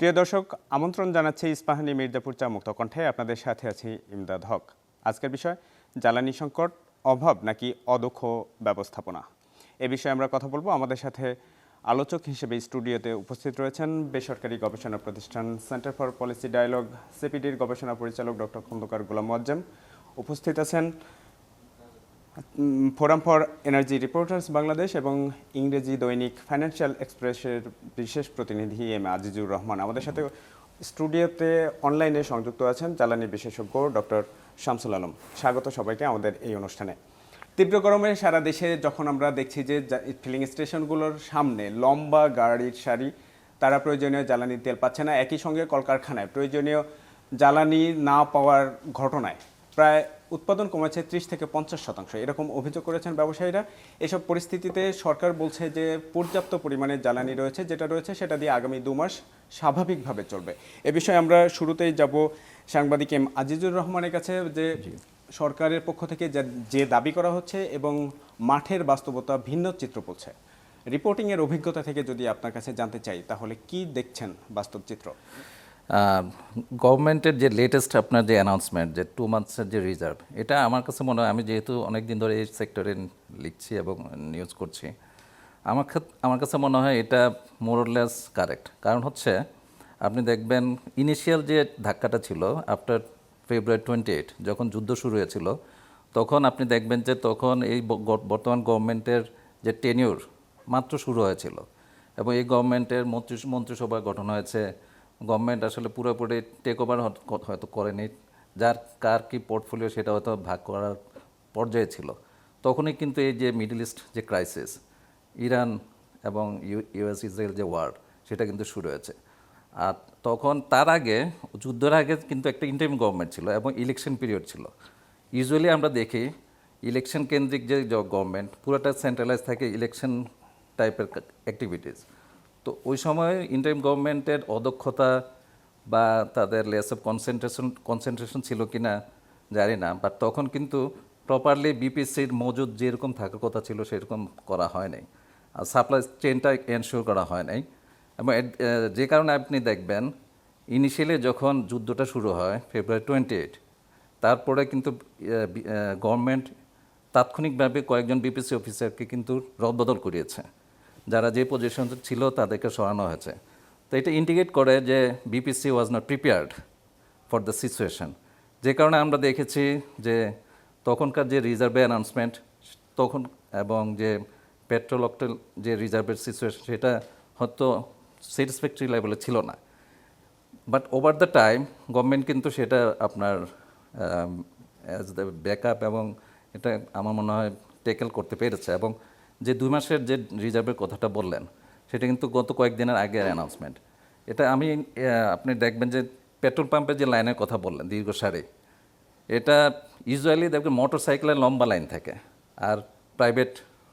প্রিয় দর্শক, আমন্ত্রণ জানাচ্ছি ইস্পাহানি মির্জাপুর চা মুক্ত কণ্ঠে। আপনাদের সাথে আছি ইমদাদ হক। আজকের বিষয় জ্বালানি সংকট, অভাব নাকি অদক্ষ ব্যবস্থাপনা। এ বিষয়ে আমরা কথা বলবো। আমাদের সাথে আলোচক হিসেবে স্টুডিওতে উপস্থিত রয়েছেন বেসরকারি গবেষণা প্রতিষ্ঠান সেন্টার ফর পলিসি ডায়ালগ সিপিডির গবেষণা পরিচালক ডক্টর খন্দকার গোলাম মোয়াজ্জেম। উপস্থিত আছেন forum for energy reporters Bangladesh এবং ইংরেজি দৈনিক ফাইন্যান্সিয়াল এক্সপ্রেসের বিশেষ প্রতিনিধি এম আজিজুর রহমান। আমাদের সাথে স্টুডিওতে অনলাইনে সংযুক্ত আছেন জ্বালানি বিশেষজ্ঞ ডক্টর শামসুল আলম। স্বাগত সবাইকে আমাদের এই অনুষ্ঠানে। তীব্র গরমে সারা দেশে যখন আমরা দেখছি যে ফিলিং স্টেশনগুলোর সামনে লম্বা গাড়ির সারি, তারা প্রয়োজনীয় জ্বালানি তেল পাচ্ছে না। একই সঙ্গে কলকারখানায় প্রয়োজনীয় জ্বালানি না পাওয়ার ঘটনায় প্রায় উৎপাদন কমেছে 30 থেকে 50%, এরকম অভিযোগ করেছেন ব্যবসায়ীরা। এসব পরিস্থিতিতে সরকার বলছে যে পর্যাপ্ত পরিমাণে জ্বালানি রয়েছে, যেটা রয়েছে সেটা দিয়ে আগামী 2 মাস স্বাভাবিকভাবে চলবে। এ বিষয়ে আমরা শুরুতেই যাব সাংবাদিক এম আজিজুর রহমানের কাছে, যে সরকারের পক্ষ থেকে যে দাবি করা হচ্ছে এবং মাঠের বাস্তবতা ভিন্ন চিত্র বলছে। রিপোর্টিংয়ের অভিজ্ঞতা থেকে যদি আপনার কাছে জানতে চাই, তাহলে কি দেখছেন বাস্তব চিত্র? গভর্নমেন্টের যে লেটেস্ট আপনার যে অ্যানাউন্সমেন্ট, যে 2 মান্থসের যে রিজার্ভ, এটা আমার কাছে মনে হয়, আমি যেহেতু অনেক দিন ধরে এই সেক্টরে লিখছি এবং নিউজ করছি, আমার কাছে মনে হয় এটা মোরলেস কারেক্ট। কারণ হচ্ছে আপনি দেখবেন ইনিশিয়াল যে ধাক্কাটা ছিল আফটার ফেব্রুয়ারি 28, যখন যুদ্ধ শুরু হয়েছিল, তখন আপনি দেখবেন যে তখন এই বর্তমান গভর্নমেন্টের যে টেনিউর মাত্র শুরু হয়েছিল এবং এই গভর্নমেন্টের মন্ত্রিসভা গঠন হয়েছে। গভর্নমেন্ট আসলে পুরোপুরি টেক ওভার হয়তো করেনি, যার কার কি পোর্টফোলিও সেটা হয়তো ভাগ করার পর্যায়ে ছিল। তখনই কিন্তু এই যে মিডল ইস্ট যে ক্রাইসিস, ইরান এবং ইউএস ইসরায়েল যে ওয়ার, সেটা কিন্তু শুরু হয়েছে। আর তখন তার আগে, যুদ্ধের আগে কিন্তু একটা ইন্টারিম গভর্নমেন্ট ছিল এবং ইলেকশন পিরিয়ড ছিল। ইউজুয়ালি আমরা দেখি ইলেকশন কেন্দ্রিক যে গভর্নমেন্ট পুরোটা সেন্ট্রালাইজ থাকে ইলেকশন টাইপের অ্যাক্টিভিটিস। তো ওই সময় ইন্টারিম গভর্নমেন্টের অদক্ষতা বা তাদের লেস অফ কনসেন্ট্রেশন ছিল কি না জানি না, বাট তখন কিন্তু প্রপারলি বিপিসির মজুদ যেরকম থাকার কথা ছিল সেরকম করা হয় নাই, আর সাপ্লাই চেনটা এনশিওর করা হয় নাই। এবং যে কারণে আপনি দেখবেন ইনিশিয়ালি যখন যুদ্ধটা শুরু হয় ফেব্রুয়ারি 28, তারপরে কিন্তু গভর্নমেন্ট তাৎক্ষণিকভাবে কয়েকজন বিপিসি অফিসারকে কিন্তু রদবদল করিয়েছে, যারা যে পজিশন ছিল তাদেরকে সরানো হয়েছে। তো এটা ইন্ডিকেট করে যে BPC was not prepared for the situation. যে কারণে আমরা দেখেছি যে তখনকার যে রিজার্ভের অ্যানাউন্সমেন্ট তখন এবং যে পেট্রোল অক্টেল যে রিজার্ভের সিচুয়েশন, সেটা হয়তো স্যাটিসফ্যাক্টরি লেভেলে ছিল না। But over the time government কিন্তু সেটা আপনার অ্যাজ দ্য ব্যাকআপ এবং এটা আমার মনে হয় টেকেল করতে পেরেছে। এবং যে 2 মাসের যে রিজার্ভের কথাটা বললেন, সেটা কিন্তু গত কয়েকদিনের আগের অ্যানাউন্সমেন্ট। এটা আপনি দেখবেন যে পেট্রোল পাম্পের যে লাইনের কথা বললেন দীর্ঘ সারি, এটা ইউজুয়ালি দেখবেন মোটর সাইকেলের লম্বা লাইন থাকে, আর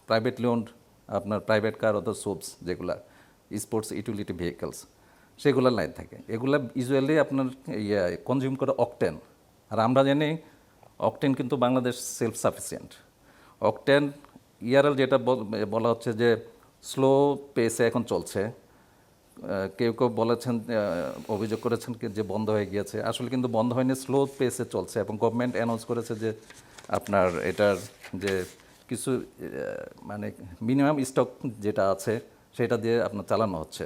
প্রাইভেটলি ওন্ড আপনার প্রাইভেট কার অথবা সোপস যেগুলা স্পোর্টস ইউটিলিটি ভেহিকলস, সেগুলোর লাইন থাকে। এগুলা ইউজুয়ালি আপনার কনজিউম করে অকটেন। আর আমরা জানি অকটেন কিন্তু বাংলাদেশ সেলফ সাফিসিয়েন্ট। অকটেন ইয়ারএল যেটা বলা হচ্ছে যে স্লো পেসে এখন চলছে। কেউ কেউ বলেছেন, অভিযোগ করেছেন যে বন্ধ হয়ে গিয়েছে। আসলে কিন্তু বন্ধ হয়নি, স্লো পেসে চলছে। এবং গভর্নমেন্ট অ্যানাউন্স করেছে যে আপনার এটার যে কিছু মানে মিনিমাম স্টক যেটা আছে সেটা দিয়ে আপনার চালানো হচ্ছে।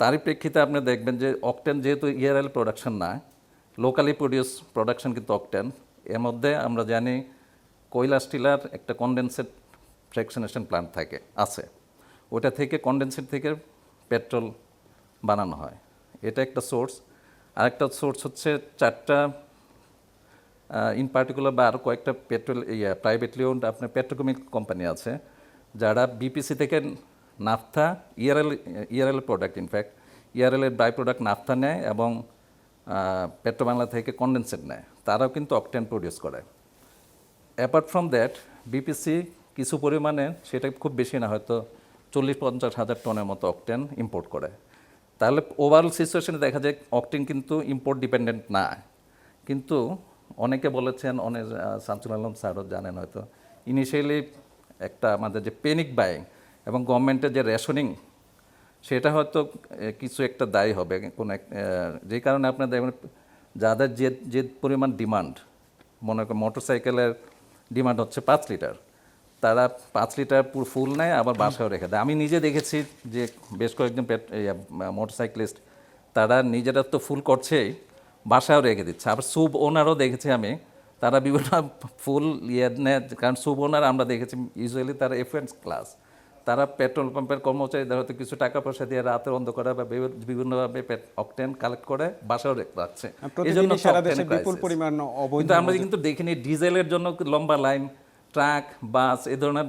তারই প্রেক্ষিতে আপনি দেখবেন যে অকটেন যেহেতু ইয়ারএল প্রোডাকশন না, লোকালি প্রডিউস প্রোডাকশন কিন্তু অকটেন। এর মধ্যে আমরা জানি কৈলাস টিলার একটা কনডেন্সেট ফ্র্যাকশনেশন প্ল্যান্ট আছে, ওটা থেকে কনডেন্সেট থেকে পেট্রোল বানানো হয়। এটা একটা সোর্স। আরেকটা সোর্স হচ্ছে 4টা ইন পার্টিকুলার বা আরও কয়েকটা প্রাইভেটলি ওন্ড আপনার পেট্রোকেমিক্যাল কোম্পানি আছে, যারা বিপিসি থেকে নাফথা, ইআরএল প্রোডাক্ট, ইনফ্যাক্ট ইআরএলের বাই প্রোডাক্ট নাফথা নেয় এবং পেট্রোবাংলা থেকে কনডেন্সেট নেয়। তারাও কিন্তু অকটেন প্রডিউস করে। অ্যাপার্ট ফ্রম দ্যাট বিপিসি কিছু পরিমাণে, সেটা খুব বেশি না, হয়তো 40-50 হাজার টনের মতো অকটেন ইম্পোর্ট করে। তাহলে ওভারঅল সিচুয়েশনে দেখা যায় অকটেন কিন্তু ইম্পোর্ট ডিপেন্ডেন্ট না। কিন্তু অনেকে বলেছেন, শামসুল আলম স্যারও জানেন হয়তো, ইনিশিয়ালি একটা আমাদের যে প্যানিক বাইং এবং গভর্নমেন্টের যে রেশনিং, সেটা হয়তো কিছু একটা দায়ী হবে কোনো যে কারণে আপনার দেখবেন যাদের যে যে পরিমাণ ডিমান্ড, মনে করেন মোটরসাইকেলের ডিমান্ড হচ্ছে 5 লিটার, তারা 5 লিটার পুরো ফুল নেয় আবার বাসায় রেখে দেয়। আমি নিজে দেখেছি যে বেশ কয়েকজন মোটরসাইকেলিস্ট তারা নিজেরা তো ফুল করছেই, বাসায়ও রেখে দিচ্ছে। আবার সুব ওনারও দেখেছি আমি, তারা বিভিন্ন ফুল নেয়, কারণ সুব ওনার আমরা দেখেছি ইউজুয়ালি তারা এফএন্স ক্লাস, তারা পেট্রোল পাম্পের কর্মচারীদের হয়তো কিছু টাকা পয়সা দিয়ে রাতের অন্ধকারে বা বিভিন্নভাবে অকটেন কালেক্ট করে বাসাও রাখছে। প্রতিদিনই সারা দেশে বিপুল পরিমাণ অবৈধ কিন্তু আমরা কিন্তু দেখিনি ডিজেলের জন্য লম্বা লাইন, ট্রাক, বাস এ ধরনের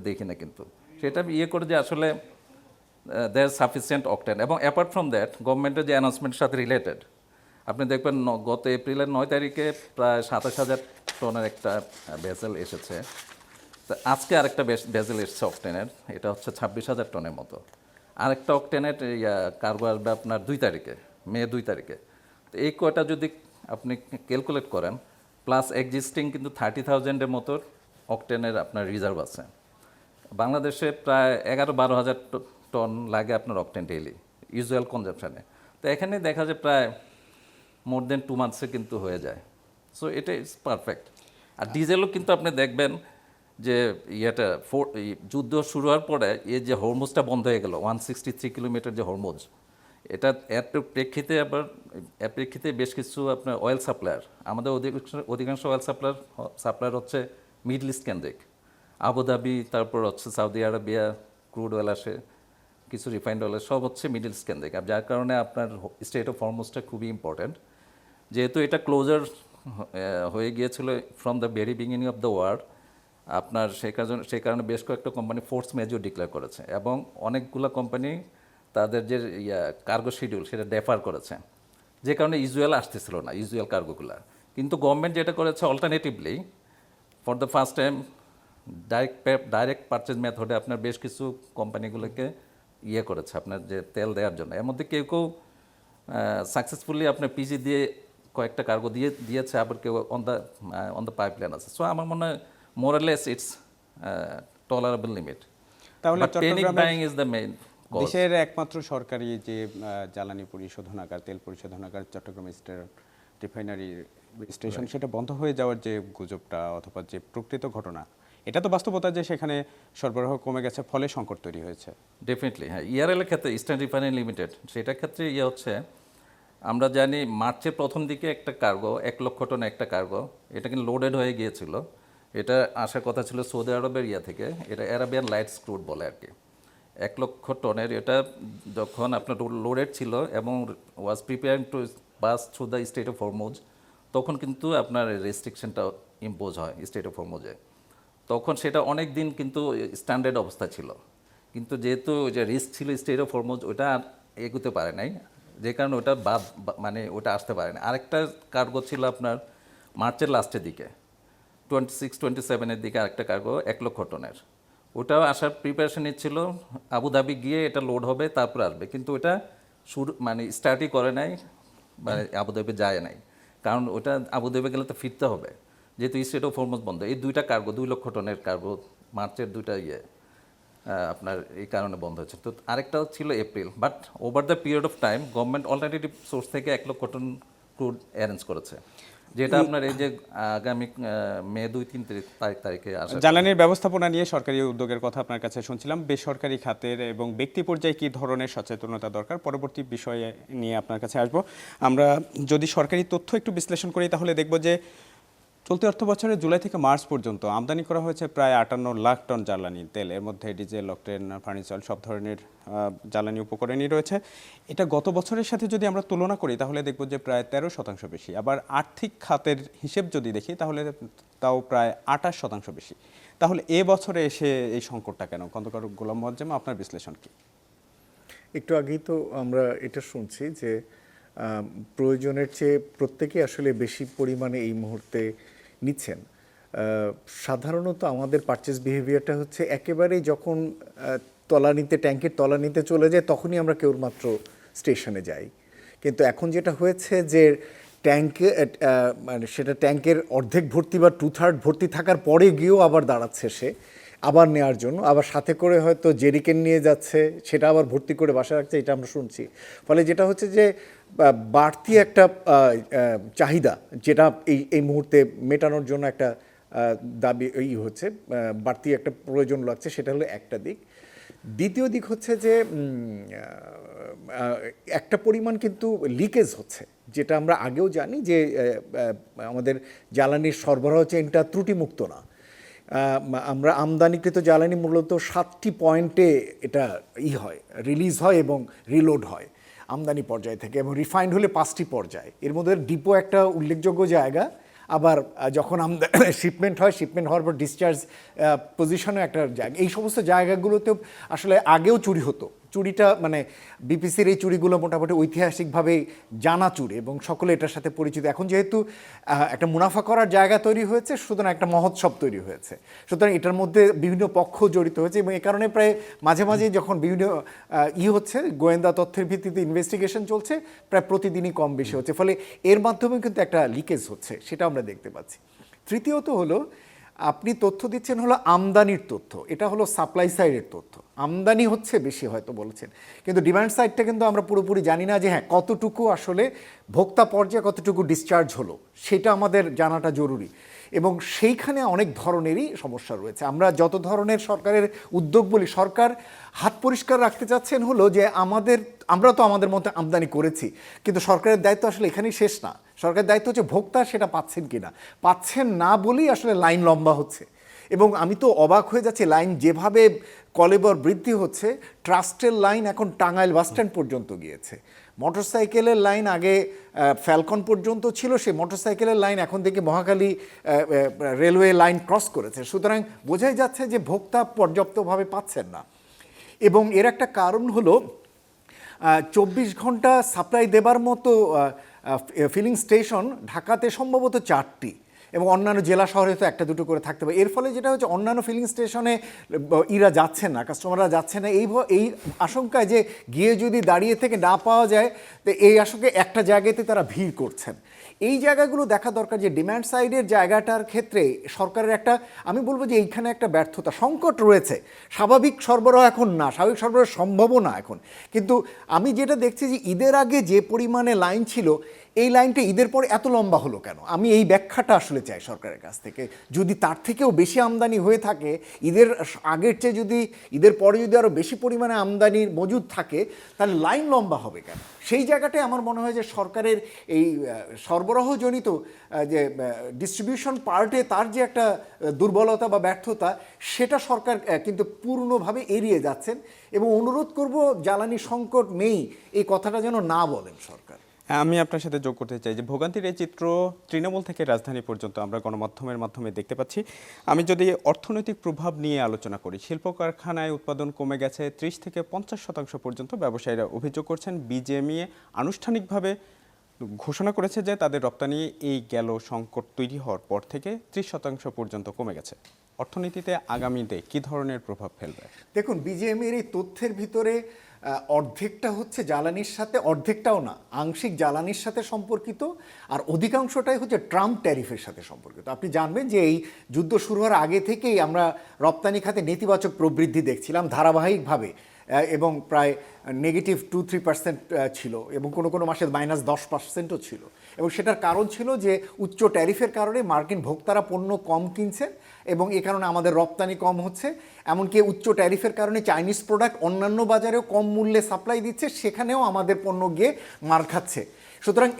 দেখি না, কিন্তু সেটা ইয়ে করে যে আসলে দেয়ার সাফিসিয়েন্ট অকটেন। এবং অ্যাপার্ট ফ্রম দ্যাট গভর্নমেন্টের যে অ্যানাউন্সমেন্টের সাথে রিলেটেড, আপনি দেখবেন গত এপ্রিলের 9 তারিখে প্রায় 27,000 টনের একটা ভেসেল এসেছে। তো আজকে আরেকটা ভেসেল এসেছে অকটেনের, এটা হচ্ছে 26,000 টনের মতো। আরেকটা অকটেনের কার্গো আসবে আপনার 2 তারিখে, মে 2 তারিখে। তো এই কয়টা যদি আপনি ক্যালকুলেট করেন, প্লাস এক্সিস্টিং কিন্তু 30,000-এর মতো অকটেনের আপনার রিজার্ভ আছে। বাংলাদেশে প্রায় 11-12 হাজার টন লাগে আপনার অকটেন ডেইলি ইউজুয়াল কনজাম্পশনে। তো এখানে দেখা যায় প্রায় মোর দেন 2 মান্থসে কিন্তু হয়ে যায়। সো এটা ইটস পারফেক্ট। আর ডিজেলও কিন্তু আপনি দেখবেন যে যুদ্ধ শুরু হওয়ার পরে এই যে হরমুজটা বন্ধ হয়ে গেল, 163 কিলোমিটার যে হরমুজ, এটা এর প্রেক্ষিতে বেশ কিছু আপনার অয়েল সাপ্লায়ার, আমাদের অধিকাংশ অয়েল সাপ্লায়ার হচ্ছে মিডল ইস্ট কেন্দ্রিক, আবুধাবি, তারপর হচ্ছে সৌদি আরবিয়া ক্রুড অয়েল আসে, কিছু রিফাইন্ড অয়েল, সব হচ্ছে মিডল ইস্ট কেন্দ্রিক। আর যার কারণে আপনার স্টেট অফ হরমুজটা খুবই ইম্পর্ট্যান্ট। যেহেতু এটা ক্লোজার হয়ে গিয়েছিল from the very beginning of the war, আপনার সেই কারণে বেশ কয়েকটা কোম্পানি ফোর্স মেজর ডিক্লেয়ার করেছে এবং অনেকগুলো কোম্পানি তাদের যে কার্গো শিডিউল সেটা ডেফার করেছে, যে কারণে ইউজুয়াল আসতেছিল না ইউজুয়াল কার্গোগুলো। কিন্তু গভর্নমেন্ট যেটা করেছে alternatively for the first time direct purchase মেথডে আপনার বেশ কিছু কোম্পানিগুলোকে ইয়ে করেছে আপনার যে তেল দেওয়ার জন্য। এর মধ্যে কেউ কেউ সাকসেসফুলি আপনার পিজি দিয়ে কয়েকটা কার্গো দিয়েছে, আবার কেউ অন দ্য পাইপলাইন আছে। সো আমার মনে হয় মোরালেস ইটস টলারেবল লিমিট। তাহলে বাইং ইজ দ্য মেইন দেশের একমাত্র সরকারি যে জ্বালানি পরিশোধনাগার, তেল পরিশোধনাগার চট্টগ্রাম ইস্টার্ন রিফাইনারি স্টেশন, সেটা বন্ধ হয়ে যাওয়ার যে গুজবটা অথবা যে প্রকৃত ঘটনা, এটা তো বাস্তবতা যে সেখানে সরবরাহ কমে গেছে, ফলে সংকট তৈরি হয়েছে। ডেফিনেটলি হ্যাঁ। ইয়ারএলের ক্ষেত্রে ইস্টার্ন রিফাইনারি লিমিটেড, সেটার ক্ষেত্রে হচ্ছে আমরা জানি মার্চের প্রথম দিকে একটা কার্গো 1 লক্ষ টন একটা কার্গো, এটা কিন্তু লোডেড হয়ে গিয়েছিল। এটা আসার কথা ছিল সৌদি আরবের থেকে, এটা অ্যারাবিয়ান লাইটস ক্রুড বলে আর কি। 1 লক্ষ টনের এটা যখন আপনার লোডেড ছিল এবং was preparing to pass through the Strait of Hormuz, তখন কিন্তু আপনার রেস্ট্রিকশনটা ইম্পোজ হয় স্টেট অফ হরমুজে। তখন সেটা অনেক দিন কিন্তু স্ট্যান্ডার্ড অবস্থা ছিল, কিন্তু যেহেতু যে রিস্ক ছিল স্টেট অফ হরমুজ, ওটা এগোতে পারে নাই, যে কারণে ওটা মানে ওটা আসতে পারে না। আরেকটা কার্গো ছিল আপনার মার্চের লাস্টের দিকে, 26-27-এর দিকে আরেকটা কার্গো 1 লক্ষ টনের, ওটাও আসার প্রিপারেশন নিচ্ছিল। আবুধাবি গিয়ে এটা লোড হবে তারপর আসবে, কিন্তু ওটা মানে স্টার্টই করে নাই, মানে আবুধাবি যায় নাই, কারণ ওটা আবুধাবি গেলে তো ফিরতে হবে, যেহেতু স্টেট অফ হরমুজ বন্ধ। এই 2টা কার্গো 2 লক্ষ টনের কার্গো মার্চের 2টা আপনার এই কারণে বন্ধ হয়েছে। তো আরেকটা ছিল April. But over the period of time government alternative source থেকে 1 লক্ষ টন ক্রুড অ্যারেঞ্জ করেছে, যেটা আপনার এই যে আগামী মে 2-3 তারিখে আসে। জ্বালানির ব্যবস্থাপনা নিয়ে সরকারি উদ্যোগের কথা আপনার কাছে শুনছিলাম, বেসরকারি খাতের এবং ব্যক্তি পর্যায়ে কী ধরনের সচেতনতা দরকার, পরবর্তী বিষয়ে নিয়ে আপনার কাছে আসবো। আমরা যদি সরকারি তথ্য একটু বিশ্লেষণ করি তাহলে দেখব যে চলতি অর্থ বছরের জুলাই থেকে মার্চ পর্যন্ত আমদানি করা হয়েছে প্রায় 58 লাখ টন জ্বালানি তেল। এর মধ্যে ডিজেল, অকটেন, ফার্নিচার সব ধরনের জ্বালানি উপকরণই রয়েছে। এটা গত বছরের সাথে যদি আমরা তুলনা করি তাহলে দেখব যে প্রায় 13% বেশি। আবার আর্থিক খাতের হিসেব যদি দেখি তাহলে তাও প্রায় 28% বেশি। তাহলে এ বছরে এসে এই সংকটটা কেন? খন্দকার গোলাম মোয়াজ্জেম, আপনার বিশ্লেষণ কি? একটু আগেই তো আমরা এটা শুনছি যে প্রয়োজনের চেয়ে প্রত্যেকে আসলে বেশি পরিমাণে এই মুহূর্তে নিচ্ছেন। সাধারণত আমাদের পারচেজ বিহেভিয়ারটা হচ্ছে একেবারেই যখন ট্যাঙ্কের তলানিতে চলে যায় তখনই আমরা কেবলমাত্র স্টেশনে যাই। কিন্তু এখন যেটা হয়েছে যে ট্যাঙ্কে মানে সেটা ট্যাঙ্কের অর্ধেক ভর্তি বা 2/3 ভর্তি থাকার পরে গিয়েও আবার দাঁড়াচ্ছে সে, আবার নেওয়ার জন্য, আবার সাথে করে হয়তো জেরিকেন নিয়ে যাচ্ছে, সেটা আবার ভর্তি করে বাসায় রাখছে, এটা আমরা শুনছি। ফলে যেটা হচ্ছে যে বাড়তি একটা চাহিদা, যেটা এই মুহূর্তে মেটানোর জন্য একটা দাবি হচ্ছে, বাড়তি একটা প্রয়োজন লাগছে, সেটা হলো একটা দিক। দ্বিতীয় দিক হচ্ছে যে একটা পরিমাণ কিন্তু লিকেজ হচ্ছে, যেটা আমরা আগেও জানি যে আমাদের জ্বালানির সরবরাহ চেইনটা ত্রুটিমুক্ত না। আমরা আমদানিকৃত জ্বালানি মূলত 7টি পয়েন্টে এটা হয়, রিলিজ হয় এবং রিলোড হয় আমদানি পর্যায় থেকে, এবং রিফাইন্ড হলে 5টি পর্যায়। এর মধ্যে ডিপো একটা উল্লেখযোগ্য জায়গা, আবার যখন শিপমেন্ট হয়, শিপমেন্ট হওয়ার পর ডিসচার্জ পজিশনে একটা জায়গা। এই সমস্ত জায়গাগুলোতেও আসলে আগেও চুরি হতো। চুরিটা মানে বিপিসির এই চুরিগুলো মোটামুটি ঐতিহাসিকভাবেই জানা চুরি এবং সকলে এটার সাথে পরিচিত। এখন যেহেতু একটা মুনাফা করার জায়গা তৈরি হয়েছে, সুতরাং একটা মহোৎসব তৈরি হয়েছে, সুতরাং এটার মধ্যে বিভিন্ন পক্ষ জড়িত হয়েছে, এবং এ কারণে প্রায় মাঝে মাঝে যখন বিভিন্ন হচ্ছে, গোয়েন্দা তথ্যের ভিত্তিতে ইনভেস্টিগেশন চলছে, প্রায় প্রতিদিনই কম বেশি হচ্ছে, ফলে এর মাধ্যমে কিন্তু একটা লিকেজ হচ্ছে, সেটা আমরা দেখতে পাচ্ছি। তৃতীয়ত হলো, আপনি তথ্য দিচ্ছেন হলো আমদানির তথ্য, এটা হলো সাপ্লাই সাইডের তথ্য। আমদানি হচ্ছে বেশি হয়তো বলেছেন, কিন্তু ডিমান্ড সাইডটা কিন্তু আমরা পুরোপুরি জানি না যে হ্যাঁ কতটুকু আসলে ভোক্তা পর্যায়ে কতটুকু ডিসচার্জ হলো, সেটা আমাদের জানাটা জরুরি। এবং সেইখানে অনেক ধরনেরই সমস্যা রয়েছে। আমরা যত ধরনের সরকারের উদ্যোগ বলি, সরকার হাত পরিষ্কার রাখতে চাচ্ছেন হলো যে আমরা তো আমাদের মতো আমদানি করেছি, কিন্তু সরকারের দায়িত্ব আসলে এখানেই শেষ না। সরকারের দায়িত্ব হচ্ছে ভোক্তা সেটা পাচ্ছেন কিনা, পাচ্ছেন না বলেই আসলে লাইন লম্বা হচ্ছে। এবং আমি তো অবাক হয়ে যাচ্ছি, লাইন যেভাবে কলেবর বৃদ্ধি হচ্ছে, ট্রাস্টের লাইন এখন টাঙ্গাইল বাসস্ট্যান্ড পর্যন্ত গিয়েছে। মোটরসাইকেলের লাইন আগে ফ্যালকন পর্যন্ত ছিল, সেই মোটরসাইকেলের লাইন এখন থেকে মহাখালী রেলওয়ে লাইন ক্রস করেছে। সুতরাং বোঝাই যাচ্ছে যে ভোক্তা পর্যাপ্তভাবে পাচ্ছেন না। এবং এর একটা কারণ হলো 24 ঘন্টা সাপ্লাই দেবার মতো ফিলিং স্টেশন ঢাকাতে সম্ভবত 4টি, এবং অন্যান্য জেলা শহরে তো একটা দুটো করে থাকতে পারে। এর ফলে যেটা হচ্ছে, অন্যান্য ফিলিং স্টেশনে যাচ্ছে না, কাস্টমাররা যাচ্ছে না, এই আশঙ্কায় যে গিয়ে যদি দাঁড়িয়ে থেকে না পাওয়া যায়, তো এই আশঙ্কায় একটা জায়গাতে তারা ভিড় করছেন। এই জায়গাগুলো দেখা দরকার, যে ডিম্যান্ড সাইডের জায়গাটার ক্ষেত্রে সরকারের একটা, আমি বলবো যে এইখানে একটা ব্যর্থতা, সংকট রয়েছে। স্বাভাবিক সরবরাহ এখন না, স্বাভাবিক সরবরাহ সম্ভবও না এখন। কিন্তু আমি যেটা দেখছি যে ঈদের আগে যে পরিমাণে লাইন ছিল, এই লাইনটা ঈদের পরে এত লম্বা হলো কেন? আমি এই ব্যাখ্যাটা আসলে চাই সরকারের কাছ থেকে। যদি তার থেকেও বেশি আমদানি হয়ে থাকে, ঈদের আগের চেয়ে যদি ঈদের পরে যদি আরও বেশি পরিমাণে আমদানির মজুদ থাকে, তাহলে লাইন লম্বা হবে কেন? সেই জায়গাটায় আমার মনে হয় যে সরকারের এই সরবরাহজনিত যে ডিস্ট্রিবিউশন পার্টে তার যে একটা দুর্বলতা বা ব্যর্থতা, সেটা সরকার কিন্তু পূর্ণভাবে এড়িয়ে যাচ্ছেন। এবং অনুরোধ করব, জ্বালানি সংকট নেই এই কথাটা যেন না বলেন সরকার। আমি আপনার সাথে যোগ করতে চাই যে ভোগান্তির এই চিত্র তৃণমূল থেকে রাজধানী পর্যন্ত আমরা গণমাধ্যমের মাধ্যমে দেখতে পাচ্ছি। আমি যদি অর্থনৈতিক প্রভাব নিয়ে আলোচনা করি, শিল্প কারখানায় উৎপাদন কমে গেছে 30 থেকে 50% পর্যন্ত। ব্যবসায়ীরা অভিযোগ করছেন, বিজিএমইএ আনুষ্ঠানিকভাবে ঘোষণা করেছে যে তাদের রপ্তানি এই গেল সংকট তৈরি হওয়ার পর থেকে 30% পর্যন্ত কমে গেছে। অর্থনীতিতে আগামীতে কী ধরনের প্রভাব ফেলবে? দেখুন, বিজিএমইএর এই তথ্যের ভিতরে অর্ধেকটা হচ্ছে জ্বালানির সাথে, অর্ধেকটাও না, আংশিক জ্বালানির সাথে সম্পর্কিত, আর অধিকাংশটাই হচ্ছে ট্রাম্প ট্যারিফের সাথে সম্পর্কিত। আপনি জানবেন যে এই যুদ্ধ শুরু হওয়ার আগে থেকেই আমরা রপ্তানি খাতে নেতিবাচক প্রবৃদ্ধি দেখছিলাম ধারাবাহিকভাবে, এবং প্রায় নেগেটিভ 2-3% ছিল, এবং কোনো কোনো মাসে -10%ও ছিল। এবং সেটার কারণ ছিল যে উচ্চ ট্যারিফের কারণে মার্কিন ভোক্তারা পণ্য কম কিনছেন, এবং এ কারণে আমাদের রপ্তানি কম হচ্ছে। এমনকি উচ্চ ট্যারিফের কারণে চাইনিজ প্রোডাক্ট অন্যান্য বাজারেও কম মূল্যে সাপ্লাই দিচ্ছে, সেখানেও আমাদের পণ্য গিয়ে মার খাচ্ছে। সুতরাং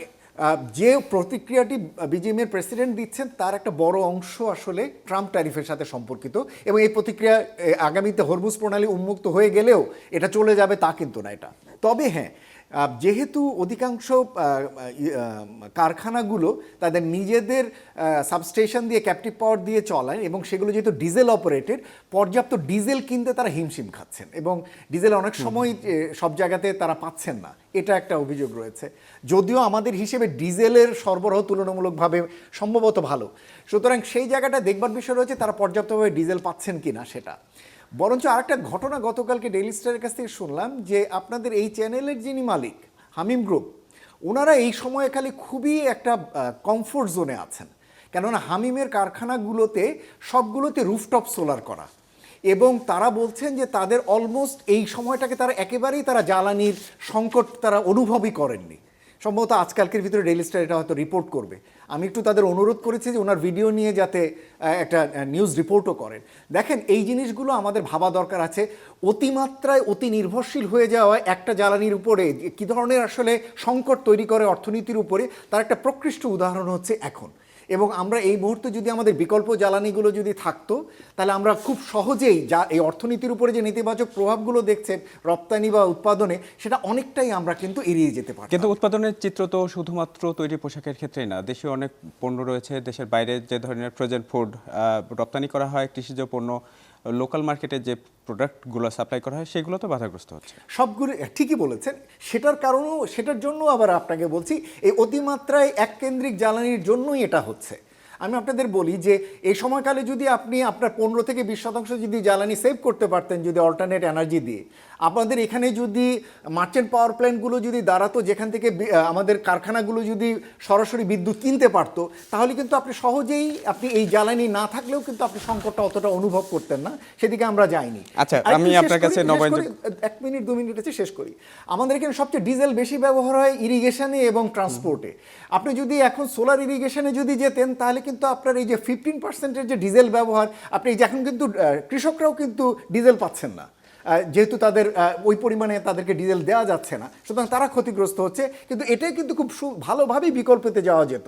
যে প্রতিক্রিয়াটি বিজিএমইএর প্রেসিডেন্ট দিচ্ছেন, তার একটা বড় অংশ আসলে ট্রাম্প ট্যারিফের সাথে সম্পর্কিত। এবং এই প্রতিক্রিয়া আগামীতে হরমুজ প্রণালী উন্মুক্ত হয়ে গেলেও এটা চলে যাবে তা কিন্তু না এটা। তবে হ্যাঁ, যেহেতু অধিকাংশ কারখানাগুলো তাদের নিজেদের সাবস্টেশন দিয়ে ক্যাপটিভ পাওয়ার দিয়ে চলায়, এবং সেগুলো যেহেতু ডিজেল অপারেটেড, পর্যাপ্ত ডিজেল কিনতে তারা হিমশিম খাচ্ছেন, এবং ডিজেল অনেক সময় সব জায়গাতে তারা পাচ্ছেন না, এটা একটা অভিযোগ রয়েছে। যদিও আমাদের হিসেবে ডিজেলের সরবরাহ তুলনামূলকভাবে সম্ভবত ভালো, সুতরাং সেই জায়গাটা দেখবার বিষয় রয়েছে তারা পর্যাপ্তভাবে ডিজেল পাচ্ছেন কিনা সেটা। বরঞ্চ আরেকটা ঘটনা গতকালকে ডেইলি স্টারের কাছ থেকে শুনলাম, যে আপনাদের এই চ্যানেলের যিনি মালিক, হামিম গ্রুপ, ওনারা এই সময়ে খালি খুবই একটা কমফোর্ট জোনে আছেন। কেননা হামিমের কারখানাগুলোতে সবগুলোতে রুফটপ সোলার করা, এবং তারা বলছেন যে তাদের অলমোস্ট এই সময়টাকে তারা একেবারেই তারা জ্বালানির সংকট তারা অনুভবই করেননি। সম্ভবত আজকালকের ভিতরে ডেইলি স্টার এটা হয়তো রিপোর্ট করবে। আমি একটু তাদের অনুরোধ করেছি যে ওনার ভিডিও নিয়ে যাতে একটা নিউজ রিপোর্টও করেন। দেখেন, এই জিনিসগুলো আমাদের ভাবা দরকার আছে। অতিমাত্রায় অতি নির্ভরশীল হয়ে যাওয়া একটা জ্বালানির উপরে কী ধরনের আসলে সংকট তৈরি করে অর্থনীতির উপরে, তার একটা প্রকৃষ্ট উদাহরণ হচ্ছে এখন। এবং আমরা এই মুহূর্তে যদি আমাদের বিকল্প জ্বালানিগুলো যদি থাকতো, তাহলে আমরা খুব সহজেই যা এই অর্থনীতির উপরে যে নেতিবাচক প্রভাবগুলো দেখছেন রপ্তানি বা উৎপাদনে, সেটা অনেকটাই আমরা কিন্তু এড়িয়ে যেতে পারি। কিন্তু উৎপাদনের চিত্র তো শুধুমাত্র তৈরি পোশাকের ক্ষেত্রেই না, দেশীয় অনেক পণ্য রয়েছে, দেশের বাইরে যে ধরনের ফ্রোজেন ফুড রপ্তানি করা হয়, কৃষিজ পণ্য লোকাল মার্কেটে যে প্রোডাক্টগুলো সাপ্লাই করা হয় সেগুলো তো বাধাগ্রস্ত হচ্ছে। সবগুলো ঠিকই বলেছেন। সেটার জন্য আবার আপনাকে বলছি, এই অতিমাত্রায় এককেন্দ্রিক জ্বালানির জন্যই এটা হচ্ছে। আমি আপনাদের বলি যে এই সময়কালে যদি আপনি আপনার 15-20% যদি জ্বালানি সেভ করতে পারতেন যদি অল্টারনেট এনার্জি দিয়ে, আপনাদের এখানে যদি মার্চেন্ট পাওয়ার প্ল্যান্টগুলো যদি দাঁড়াতো, যেখান থেকে আমাদের কারখানাগুলো যদি সরাসরি বিদ্যুৎ কিনতে পারতো, তাহলে কিন্তু আপনি সহজেই আপনি এই জ্বালানি না থাকলেও কিন্তু আপনি সংকটটা অতটা অনুভব করতেন না। সেদিকে আমরা যাইনি। আচ্ছা, আমি আপনার কাছে 1 মিনিট 2 মিনিট আছে, শেষ করি। আমাদের এখানে সবচেয়ে ডিজেল বেশি ব্যবহার হয় ইরিগেশনে এবং ট্রান্সপোর্টে। আপনি যদি এখন সোলার ইরিগেশনে যদি যেতেন, তাহলে কিন্তু আপনার এই যে 15%-এর যে ডিজেল ব্যবহার, আপনি এই যে এখন কিন্তু কৃষকরাও কিন্তু ডিজেল পাচ্ছেন না, যেহেতু তাদের ওই পরিমাণে তাদেরকে ডিজেল দেওয়া যাচ্ছে না, সুতরাং তারা ক্ষতিগ্রস্ত হচ্ছে। কিন্তু এটাই কিন্তু খুব ভালোভাবেই বিকল্পতে যাওয়া যেত।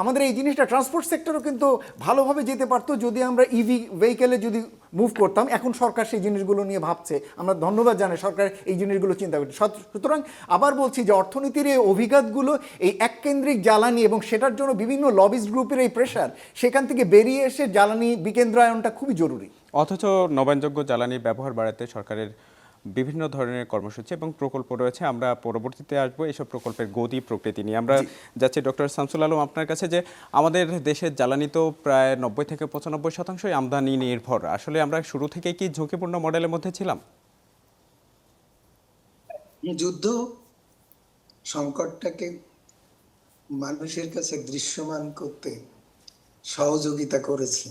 আমাদের এই জিনিসটা ট্রান্সপোর্ট সেক্টরও কিন্তু ভালোভাবে যেতে পারতো যদি আমরা ইভি ভেহিকেলে যদি মুভ করতাম। এখন সরকার সেই জিনিসগুলো নিয়ে ভাবছে, আমরা ধন্যবাদ জানাই সরকার এই জিনিসগুলো চিন্তা করছে। সুতরাং আবার বলছি যে অর্থনীতির এই অভিঘাতগুলো, এই এককেন্দ্রিক জ্বালানি এবং সেটার জন্য বিভিন্ন লবিস্ট গ্রুপের এই প্রেশার, সেখান থেকে বেরিয়ে এসে জ্বালানি বিকেন্দ্রায়নটা খুবই জরুরি। অথচ নবায়নযোগ্য জ্বালানির ব্যবহার বাড়াতে সরকারের বিভিন্ন ধরনের কর্মসূচি এবং প্রকল্প রয়েছে। আমরা পরবর্তীতে আসবো এসব প্রকল্পের গতি প্রকৃতি নিয়ে। আমরা যাচ্ছি ডক্টর শামসুল আলম আপনার কাছে, যে আমাদের দেশের জ্বালানি তো প্রায় 90-95% আমদানি নির্ভর। আসলে আমরা শুরু থেকে কি ঝুঁকিপূর্ণ মডেলের মধ্যে ছিলাম? যুদ্ধ সংকটটাকে মানুষের কাছে দৃশ্যমান করতে সহযোগিতা করেছে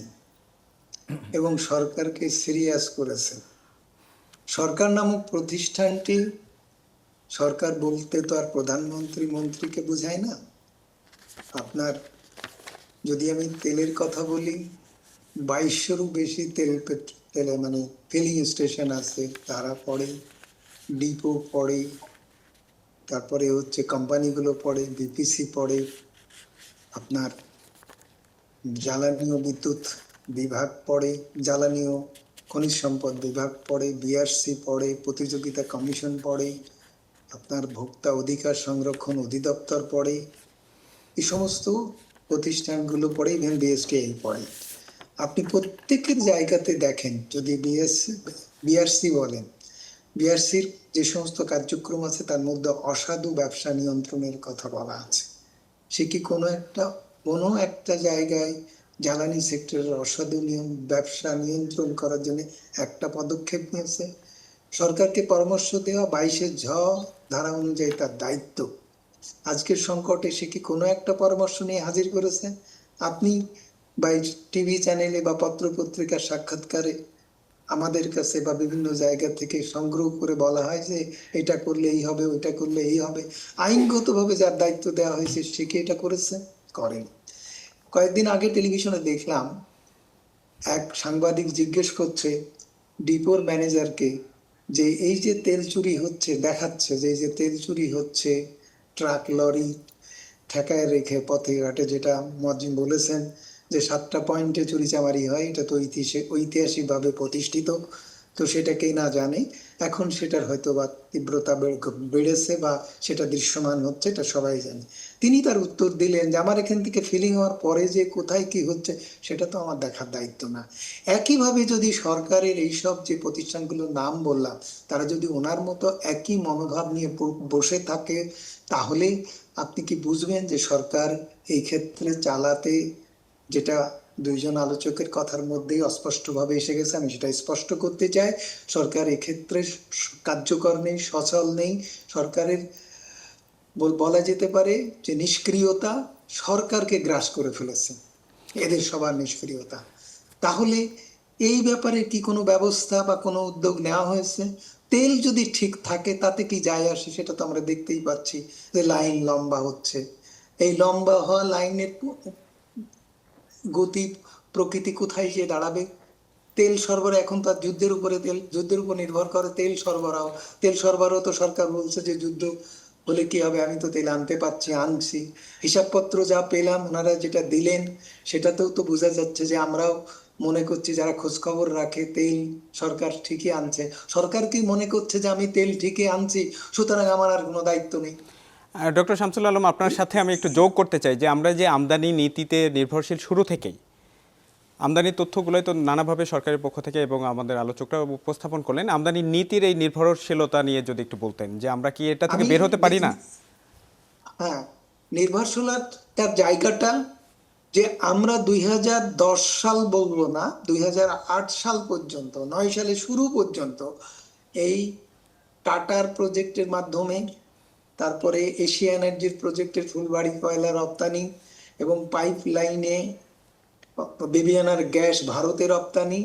এবং সরকারকে সিরিয়াস করেছে। সরকার নামক প্রতিষ্ঠানটি, সরকার বলতে তো আর প্রধানমন্ত্রী মন্ত্রীকে বোঝায় না। আপনার যদি আমি তেলের কথা বলি, 2200-রও বেশি তেলে মানে ফিলিং স্টেশন আছে, তারা পড়ে, ডিপো পড়ে, তারপরে হচ্ছে কোম্পানিগুলো পড়ে, বিপিসি পড়ে, আপনার জ্বালানি ও বিদ্যুৎ বিভাগ পড়ে, জ্বালানি ও খনিজ সম্পদ বিভাগ পড়ে, বিআরসি পড়ে, প্রতিযোগিতা কমিশন পড়ে, আপনার ভোক্তা অধিকার সংরক্ষণ অধিদপ্তর পড়ে, এই সমস্ত প্রতিষ্ঠানগুলো পড়ে, ইভেন বিএসটিআই পড়ে। আপনি প্রত্যেকের জায়গাতে দেখেন, যদি বিআরসি বলেন, বিআরসির যে সমস্ত কার্যক্রম আছে তার মধ্যে অসাধু ব্যবসা নিয়ন্ত্রণের কথা বলা আছে। সে কি কোনো একটা জায়গায় জ্বালানি সেক্টরের অসাধু ব্যবসা নিয়ন্ত্রণ করার জন্য একটা পদক্ষেপ নিয়েছে? সরকারকে পরামর্শ দেওয়া 22-এর ঝ ধারা অনুযায়ী তার দায়িত্ব। আজকের সংকটে সে কি কোনো একটা পরামর্শ নিয়ে হাজির করেছে? আপনি বা টিভি চ্যানেলে বা পত্র পত্রিকার সাক্ষাৎকারে আমাদের কাছে বা বিভিন্ন জায়গা থেকে সংগ্রহ করে বলা হয় যে এটা করলে এই হবে, ওইটা করলে এই হবে। আইনগতভাবে যার দায়িত্ব দেওয়া হয়েছে সে কি এটা করেছে? করেনি। কয়েকদিন আগে টেলিভিশনে দেখলাম এক সাংবাদিক জিজ্ঞেস করছে ডিপোর ম্যানেজারকে যে এই যে তেল চুরি হচ্ছে, দেখাচ্ছে যে এই যে তেল চুরি হচ্ছে, ট্রাক লরি ঠেকায় রেখে পথে ঘাটে, যেটা মজিম বলেছেন যে 7টা পয়েন্টে চুরিচামারি হয়, এটা তো ঐতিহাসিকভাবে প্রতিষ্ঠিত, তো সেটাকেই না জানে। এখন সেটার হয়তো বা তীব্রতা বেড়েছে বা সেটা দৃশ্যমান হচ্ছে, এটা সবাই জানে। তিনি তার উত্তর দিলেন যে আমার এখান থেকে ফিলিং হওয়ার পরে যে কোথায় কি হচ্ছে সেটা তো আমার দেখার দায়িত্ব না। একইভাবে যদি সরকারের এইসব যে প্রতিষ্ঠানগুলোর নাম বললাম, তারা যদি ওনার মতো একই মনোভাব নিয়ে বসে থাকে, তাহলে আপনি কি বুঝবেন যে সরকার এই ক্ষেত্রে চালাতে, যেটা দুইজন আলোচকের কথার মধ্যেই অস্পষ্টভাবে এসে গেছে, আমি সেটা স্পষ্ট করতে চাই, সরকার এক্ষেত্রে কার্যকর নেই, সচল নেই। সরকারের বলা যেতে পারে যে নিষ্ক্রিয়তা সরকারকে গ্রাস করে ফেলেছে, এদের সবার নিষ্ক্রিয়তা। তাহলে এই ব্যাপারে কি কোনো ব্যবস্থা বা কোনো উদ্যোগ নেওয়া হয়েছে? তেল যদি ঠিক থাকে তাতে কি যায় আসে, সেটা তো আমরা দেখতেই পাচ্ছি যে লাইন লম্বা হচ্ছে। এই লম্বা হওয়া লাইনের গতি প্রকৃতি কোথায় গিয়ে দাঁড়াবে? তেল সরবরাহ এখন তার যুদ্ধের উপরে, যুদ্ধের উপর নির্ভর করে তেল সরবরাহ। তেল সরবরাহ তো সরকার বলছে যে যুদ্ধ হলে কি হবে, আমি তো তেল আনতে পারছি, আনছি। হিসাবপত্র যা পেলাম, ওনারা যেটা দিলেন সেটাতেও তো বোঝা যাচ্ছে যে আমরাও মনে করছি, যারা খোঁজ খবর রাখে, তেল সরকার ঠিকই আনছে। সরকার কি মনে করছে যে আমি তেল ঠিকই আনছি, সুতরাং আমার আর কোনো দায়িত্ব নেই? ডক্টর শামসুল আলম, আপনার সাথে আমি একটু যোগ করতে চাই যে আমরা যে আমদানি নীতিতে নির্ভরশীল শুরু থেকেই, আমদানি তথ্যগুলোই তো নানাভাবে সরকারের পক্ষ থেকে এবং আমাদের আলোচকরা উপস্থাপন করলেন, আমদানি নীতির এই নির্ভরশীলতা নিয়ে যদি একটু বলতেন যে আমরা কি এটা থেকে আমি বের হতে পারি না? হ্যাঁ, নির্ভরশীলতার জায়গাটা যে আমরা 2010 সাল বলবো না, 2008 সাল পর্যন্ত, 9 সালে শুরু পর্যন্ত এই টাটার প্রজেক্টের মাধ্যমে, তারপরে এশিয়া এনার্জির প্রজেক্টের ফুলবাড়ি কয়লা রপ্তানি এবং পাইপ লাইনে বিবিএনআর গ্যাস ভারতে রপ্তানি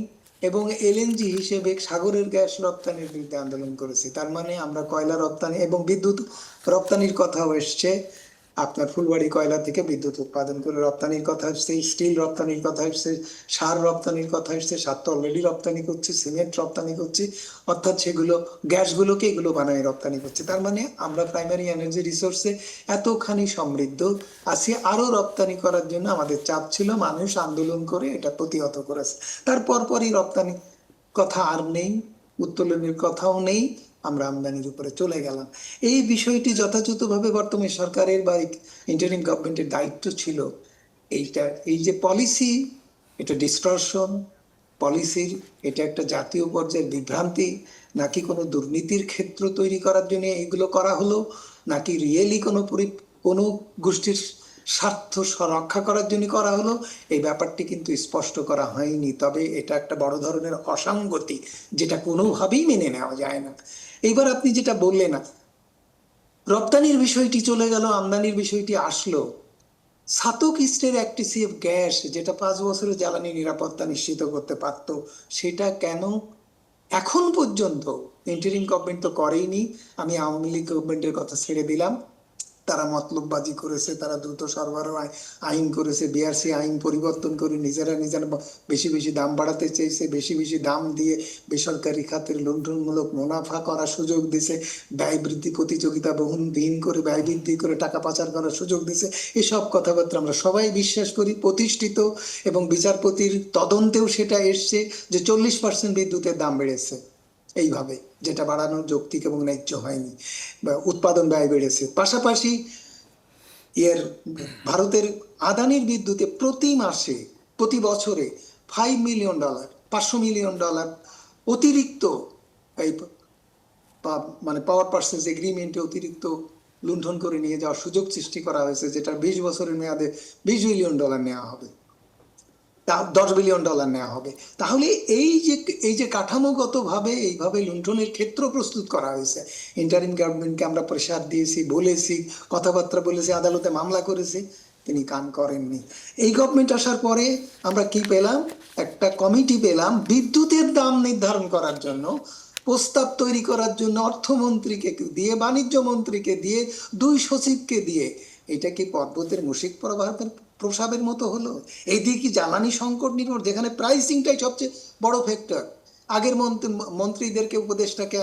এবং এলএনজি হিসেবে সাগরের গ্যাস রপ্তানির বিরুদ্ধে আন্দোলন করেছি। তার মানে আমরা কয়লা রপ্তানি এবং বিদ্যুৎ রপ্তানির কথাও এসছে, আপনার ফুলবাড়ি কয়লা থেকে বিদ্যুৎ উৎপাদন করে রপ্তানির কথা এসছে, স্টিল রপ্তানির কথা এসছে, সার রপ্তানির কথা এসছে, সার তো অলরেডি রপ্তানি করছে, সিমেন্ট রপ্তানি করছে, অর্থাৎ সেগুলো গ্যাসগুলোকে এগুলো বানায় রপ্তানি করছে। তার মানে আমরা প্রাইমারি এনার্জি রিসোর্সে এতখানি সমৃদ্ধ আছি, আরো রপ্তানি করার জন্য আমাদের চাপ ছিল, মানুষ আন্দোলন করে এটা প্রতিহত করেছে। তারপর পরই রপ্তানি কথা আর নেই, উত্তোলনের কথাও নেই, আমরা আমদানির উপরে চলে গেলাম। এই বিষয়টি যথাযথভাবে বর্তমান সরকারের বা ইন্টারিম গভর্নমেন্টের দায়িত্ব ছিল। এইটা, এই যে পলিসি, এটা ডিস্টরশন পলিসির, এটা একটা জাতীয় পর্যায়ের বিভ্রান্তি, নাকি কোনো দুর্নীতির ক্ষেত্র তৈরি করার জন্য এগুলো করা হলো, নাকি রিয়েলি কোনো গোষ্ঠীর স্বার্থ রক্ষা করার জন্য করা হলো, এই ব্যাপারটি কিন্তু স্পষ্ট করা হয়নি। তবে এটা একটা বড় ধরনের অসঙ্গতি, যেটা কোনোভাবেই মেনে নেওয়া যায় না। এইবার আপনি যেটা বললেন না, রপ্তানির বিষয়টি চলে গেল, আমদানির বিষয়টি আসলো। সাতক ইস্টের 1 TCF গ্যাস, যেটা 5 বছরের জ্বালানি নিরাপত্তা নিশ্চিত করতে পারত, সেটা কেন এখন পর্যন্ত ইন্টারিম গভর্নমেন্ট তো করেইনি। আমি আওয়ামী লীগ গভর্নমেন্টের কথা ছেড়ে দিলাম, তারা মতলববাজি করেছে, তারা দ্রুত সরবরাহ আইন করেছে, বিআরসি আইন পরিবর্তন করে নিজেরা বেশি বেশি দাম বাড়াতে চেয়েছে, বেশি বেশি দাম দিয়ে বেসরকারি খাতের লুণ্ঠনমূলক মুনাফা করার সুযোগ দিছে, ব্যয় বৃদ্ধি প্রতিযোগিতা বহুদিন করে ব্যয় বৃদ্ধি করে টাকা পাচার করার সুযোগ দিছে। এসব কথাবার্তা আমরা সবাই বিশ্বাস করি, প্রতিষ্ঠিত, এবং বিচারপতির তদন্তেও সেটা এসছে যে 40% বিদ্যুতের দাম বেড়েছে এইভাবে, যেটা বাড়ানো যৌক্তিক এবং ন্যায্য হয়নি, বা উৎপাদন ব্যয় বেড়েছে। পাশাপাশি ভারতের আদানির বিদ্যুতে প্রতি মাসে, প্রতি বছরে $5 মিলিয়ন, $500 মিলিয়ন অতিরিক্ত এই মানে পাওয়ার পার্সেস এগ্রিমেন্টে অতিরিক্ত লুণ্ঠন করে নিয়ে যাওয়ার সুযোগ সৃষ্টি করা হয়েছে, যেটা 20 বছরের মেয়াদে $20 বিলিয়ন নেওয়া হবে, তা $10 বিলিয়ন নেওয়া হবে। তাহলে এই যে কাঠামোগতভাবে এইভাবে লুণ্ঠনের ক্ষেত্র প্রস্তুত করা হয়েছে, ইন্টারিম গভর্নমেন্টকে আমরা প্রেসার দিয়েছি, বলেছি, কথাবার্তা বলেছি, আদালতে মামলা করেছি, তিনি কান করেননি। এই গভর্নমেন্ট আসার পরে আমরা কি পেলাম? একটা কমিটি পেলাম বিদ্যুতের দাম নির্ধারণ করার জন্য, প্রস্তাব তৈরি করার জন্য অর্থমন্ত্রীকে দিয়ে, বাণিজ্য মন্ত্রীকে দিয়ে, 2 সচিবকে দিয়ে। এটা কি পর্বতের মুশিক প্রসাবের মতো হলো? এইদিকে জ্বালানি সংকট নির্ভর, যেখানে প্রাইসিংটাই সবচেয়ে বড় ফ্যাক্টর। আগের মন্ত্রীদেরকে, উপদেষ্টাকে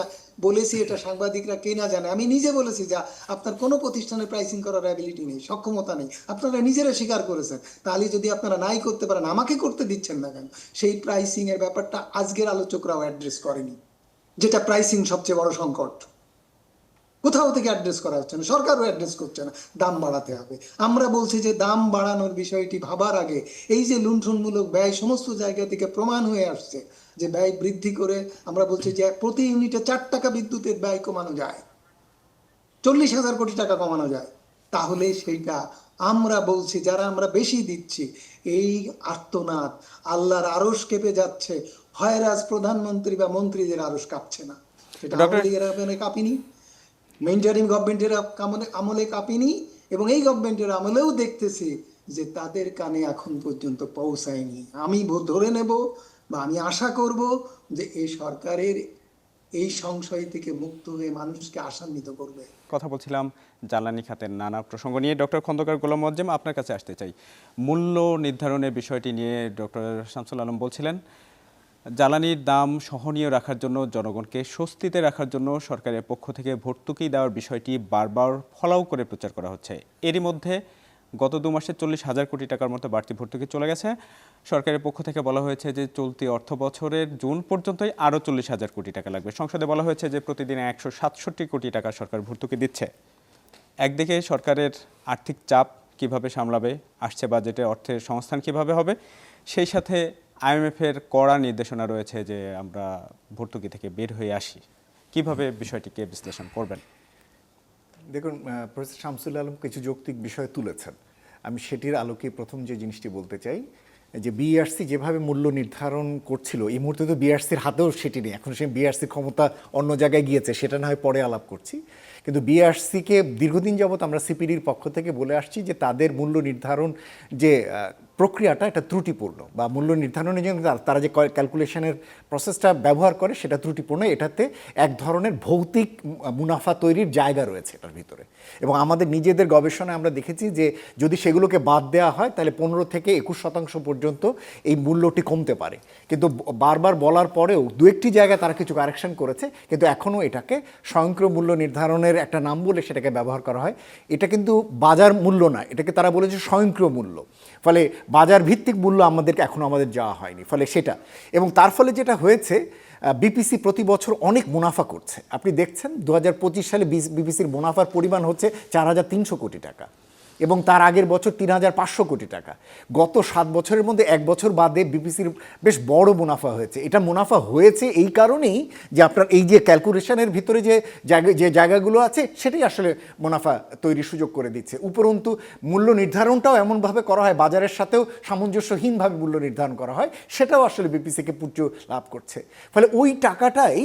বলেছি, এটা সাংবাদিকরা কে না জানে, আমি নিজে বলেছি যে আপনার কোনো প্রতিষ্ঠানের প্রাইসিং করার অ্যাবিলিটি নেই, সক্ষমতা নেই, আপনারা নিজেরা স্বীকার করেছেন। তাহলে যদি আপনারা নাই করতে পারেন, আমাকে করতে দিচ্ছেন না কেন? সেই প্রাইসিং এর ব্যাপারটা আজকের আলোচকরাও অ্যাড্রেস করেনি, যেটা প্রাইসিং সবচেয়ে বড় সংকট। কোথাও থেকে অ্যাড্রেস করা হচ্ছে না, সরকারও অ্যাড্রেস করছে না। দাম বাড়াতে হবে। আমরা বলছি যে দাম বাড়ানোর বিষয়টি ভাবার আগে, এই যে লুণ্ঠনমূলক ব্যয় সমস্ত জায়গা থেকে প্রমাণ হয়ে আসছে যে ব্যয় বৃদ্ধি করে, আমরা বলছি যে প্রতি ইউনিটে 4 টাকা বিদ্যুতের ব্যয় কমানো যায়, 40,000 কোটি টাকা কমানো যায়। তাহলে সেইটা আমরা বলছি, যারা আমরা বেশি দিচ্ছি, এই আর্তনাদ, আল্লাহর আরশ কেঁপে যাচ্ছে, হয়রাজ প্রধানমন্ত্রী বা মন্ত্রীদের আরশ কাঁপছে না। সেটা আওয়ামী লীগের আমলে কাঁপিনি, ইন্টারিম গভর্নমেন্টের আমলে কাঁপিনি, এবং এই গভর্নমেন্টের আমলেও দেখতেছি যে তাদের কানে এখন পর্যন্ত পৌঁছায়নি। আমি ধরে নেব বা আমি আশা করব যে এই সরকারের এই সংশয় থেকে মুক্ত হয়ে মানুষকে আশান্বিত করবে। কথা বলছিলাম জ্বালানি খাতের নানা প্রসঙ্গ নিয়ে। ডক্টর খন্দকার গোলাম মোয়াজ্জেম, আপনার কাছে আসতে চাই। মূল্য নির্ধারণের বিষয়টি নিয়ে ডক্টর শামসুল আলম বলছিলেন, জ্বালানির দাম সহনীয় রাখার জন্য, জনগণকে স্বস্তিতে রাখার জন্য সরকারের পক্ষ থেকে ভর্তুকি দেওয়ার বিষয়টি বারবার ফলাও করে প্রচার করা হচ্ছে। এরই মধ্যে গত 2 মাসে 40,000 কোটি টাকার মতো বাড়তি ভর্তুকি চলে গেছে। সরকারের পক্ষ থেকে বলা হয়েছে যে চলতি অর্থ বছরের জুন পর্যন্তই আরও 40,000 কোটি টাকা লাগবে। সংসদে বলা হয়েছে যে প্রতিদিন 167 কোটি টাকা সরকার ভর্তুকি দিচ্ছে। একদিকে সরকারের আর্থিক চাপ কিভাবে সামলাবে, আসছে বাজেটে অর্থের সংস্থান কিভাবে হবে, সেই সাথে আইএমএফের কড়া নির্দেশনা রয়েছে যে আমরা ভর্তুকি থেকে বের হয়ে আসি। কিভাবে বিষয়টিকে বিশ্লেষণ করবেন? দেখুন, প্রফেসর শামসুল আলম কিছু যৌক্তিক বিষয় তুলেছেন। আমি সেটির আলোকে প্রথম যে জিনিসটি বলতে চাই যে বিআরসি যেভাবে মূল্য নির্ধারণ করছিল, এই মুহূর্তে তো বিআরসির হাতেও সেটি নেই। এখন সেই বিআরসির ক্ষমতা অন্য জায়গায় গিয়েছে, সেটা না হয় পরে আলাপ করছি। কিন্তু বিআরসিকে দীর্ঘদিন যাবৎ আমরা সিপিডির পক্ষ থেকে বলে আসছি যে তাদের মূল্য নির্ধারণ যে প্রক্রিয়াটা এটা ত্রুটিপূর্ণ, বা মূল্য নির্ধারণের জন্য তারা যে ক্যালকুলেশনের প্রসেসটা ব্যবহার করে সেটা ত্রুটিপূর্ণ। এটাতে এক ধরনের ভৌতিক মুনাফা তৈরির জায়গা রয়েছে এটার ভিতরে। এবং আমাদের নিজেদের গবেষণায় আমরা দেখেছি যে যদি সেগুলোকে বাদ দেওয়া হয় তাহলে 15 থেকে 21% পর্যন্ত এই মূল্যটি কমতে পারে। কিন্তু বারবার বলার পরেও দু একটি জায়গায় তারা কিছু কারেকশন করেছে, কিন্তু এখনও এটাকে স্বয়ংক্রিয় মূল্য নির্ধারণের একটা নাম বলে সেটাকে ব্যবহার করা হয়। এটা কিন্তু বাজার মূল্য না, এটাকে তারা বলেছে স্বয়ংক্রিয় মূল্য। ফলে বাজার ভিত্তিক মূল্য আমাদেরকে এখনও আমাদের যাওয়া হয়নি। ফলে সেটা, এবং তার ফলে যেটা হয়েছে, বিপিসি প্রতি বছর অনেক মুনাফা করছে। আপনি দেখছেন 2025 সালে বিপিসির মুনাফার পরিমাণ হচ্ছে 4,300 কোটি টাকা, এবং তার আগের বছর 3,500 কোটি টাকা। গত 7 বছরের মধ্যে 1 বছর বাদে বিপিসির বেশ বড় মুনাফা হয়েছে। এটা মুনাফা হয়েছে এই কারণেই যে আপনার এই যে ক্যালকুলেশনের ভিতরে যে জায়গাগুলো আছে সেটাই আসলে মুনাফা তৈরির সুযোগ করে দিচ্ছে। উপরন্তু মূল্য নির্ধারণটাও এমনভাবে করা হয়, বাজারের সাথেও সামঞ্জস্যহীনভাবে মূল্য নির্ধারণ করা হয়, সেটাও আসলে বিপিসিকে পুজ্য লাভ করছে। ফলে ওই টাকাটাই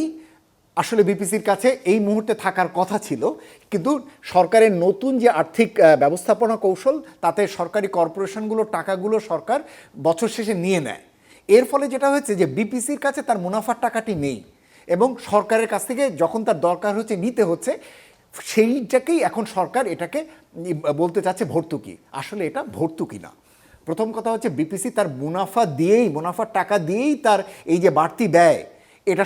আসলে বিপিসির কাছে এই মুহূর্তে থাকার কথা ছিল। কিন্তু সরকারের নতুন যে আর্থিক ব্যবস্থাপনা কৌশল, তাতে সরকারি কর্পোরেশনগুলোর টাকাগুলো সরকার বছর শেষে নিয়ে নেয়। এর ফলে যেটা হয়েছে যে বিপিসির কাছে তার মুনাফার টাকাটি নেই, এবং সরকারের কাছ থেকে যখন তার দরকার হচ্ছে নিতে হচ্ছে, সেইটাকেই এখন সরকার এটাকে বলতে চাচ্ছে ভর্তুকি। আসলে এটা ভর্তুকি না। প্রথম কথা হচ্ছে বিপিসি তার মুনাফার টাকা দিয়েই তার এই যে বাড়তি ব্যয় এটা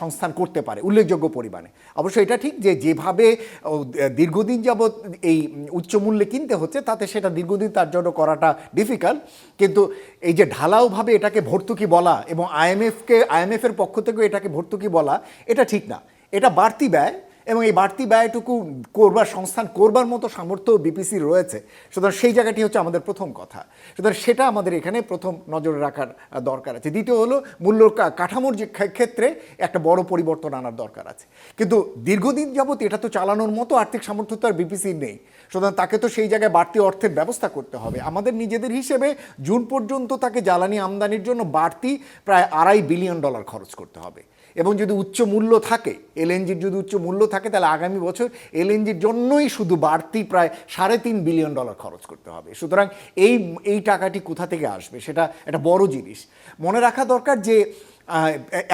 সংস্থান করতে পারে উল্লেখযোগ্য পরিমাণে। অবশ্য এটা ঠিক যে যেভাবে দীর্ঘদিন যাবৎ এই উচ্চ মূল্যে কিনতে হচ্ছে, তাতে সেটা দীর্ঘদিন তার জন্য করাটা ডিফিকাল্ট। কিন্তু এই যে ঢালাওভাবে এটাকে ভর্তুকি বলা এবং আইএমএফের পক্ষ থেকে এটাকে ভর্তুকি বলা, এটা ঠিক না। এটা বাড়তি ব্যয়, এবং এই বাড়তি ব্যয়টুকু সংস্থান করবার মতো সামর্থ্য বিপিসি রয়েছে। সুতরাং সেই জায়গাটি হচ্ছে আমাদের প্রথম কথা। সুতরাং সেটা আমাদের এখানে প্রথম নজরে রাখার দরকার আছে। দ্বিতীয় হলো মূল্য কাঠামোর যে ক্ষেত্রে একটা বড় পরিবর্তন আনার দরকার আছে। কিন্তু দীর্ঘদিন যাবত এটা তো চালানোর মতো আর্থিক সামর্থ্য তো আর বিপিসির নেই। সুতরাং তাকে তো সেই জায়গায় বাড়তি অর্থের ব্যবস্থা করতে হবে। আমাদের নিজেদের হিসেবে জুন পর্যন্ত তাকে জ্বালানি আমদানির জন্য বাড়তি প্রায় $2.5 বিলিয়ন খরচ করতে হবে। এবং যদি উচ্চ মূল্য থাকে, এলএনজির যদি উচ্চ মূল্য থাকে, তাহলে আগামী বছর এলএনজির জন্যই শুধু বাড়তি প্রায় $3.5 বিলিয়ন খরচ করতে হবে। সুতরাং এই টাকাটি কোথা থেকে আসবে, সেটা একটা বড় জিনিস। মনে রাখা দরকার যে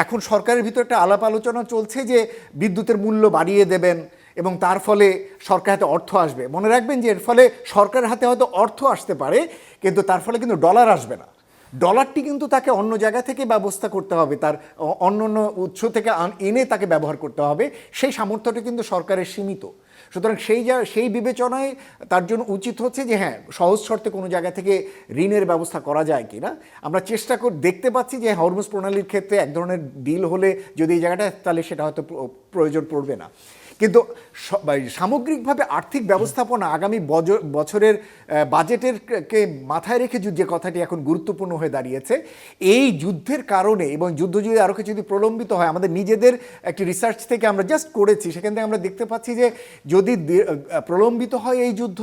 এখন সরকারের ভিতরে একটা আলাপ আলোচনা চলছে যে বিদ্যুতের মূল্য বাড়িয়ে দেবেন এবং তার ফলে সরকার হাতে অর্থ আসবে। মনে রাখবেন যে এর ফলে সরকারের হাতে হয়তো অর্থ আসতে পারে, কিন্তু তার ফলে কিন্তু ডলার আসবে না। ডলারটি কিন্তু তাকে অন্য জায়গা থেকে ব্যবস্থা করতে হবে, তার অন্য উৎস থেকে এনে তাকে ব্যবহার করতে হবে। সেই সামর্থ্যটা কিন্তু সরকারের সীমিত। সুতরাং সেই বিবেচনায় তার জন্য উচিত হচ্ছে যে হ্যাঁ, সহজ শর্তে কোনো জায়গা থেকে ঋণের ব্যবস্থা করা যায় কি না। আমরা চেষ্টা করে দেখতে পাচ্ছি যে হরমুজ প্রণালীর ক্ষেত্রে এক ধরনের ডিল হলে যদি এই জায়গাটা, তাহলে সেটা হয়তো প্রয়োজন পড়বে না। কিন্তু সামগ্রিকভাবে আর্থিক ব্যবস্থাপনা আগামী বছরের বাজেটেরকে মাথায় রেখে যে কথাটি এখন গুরুত্বপূর্ণ হয়ে দাঁড়িয়েছে, এই যুদ্ধের কারণে, এবং যুদ্ধ যদি আরও কিছু যদি প্রলম্বিত হয়, আমাদের নিজেদের একটি রিসার্চ থেকে আমরা জাস্ট করেছি, সেখান থেকে আমরা দেখতে পাচ্ছি যে যদি প্রলম্বিত হয় এই যুদ্ধ,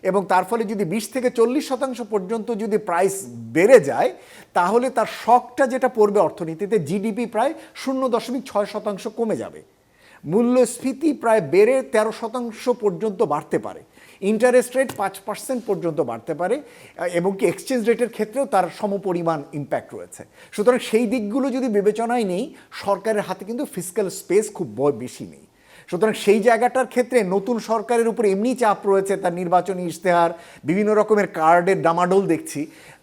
এবং তার ফলে যদি 20 থেকে 40% পর্যন্ত যদি প্রাইস বেড়ে যায়, তাহলে তার শকটা যেটা পড়বে অর্থনীতিতে, জিডিপি প্রায় 0.6% কমে যাবে। মূল্যস্ফীতি প্রায় বেড়ে 13% পর্যন্ত বাড়তে পারে। ইন্টারেস্ট রেট 5% পর্যন্ত বাড়তে পারে এবং কি এক্সচেঞ্জ রেটের ক্ষেত্রেও তার সমপরিমাণ ইম্প্যাক্ট রয়েছে। সুতরাং সেই দিকগুলো যদি বিবেচনায় নেই, সরকারের হাতে কিন্তু ফিসক্যাল স্পেস খুব বেশি নেই। সুতরাং সেই জায়গাটার ক্ষেত্রে নতুন সরকারের উপর এমনি চাপ রয়েছে, তার নির্বাচনী ইশতেহার, বিভিন্ন রকমের কার্ডের ডামাডোল দেখছি।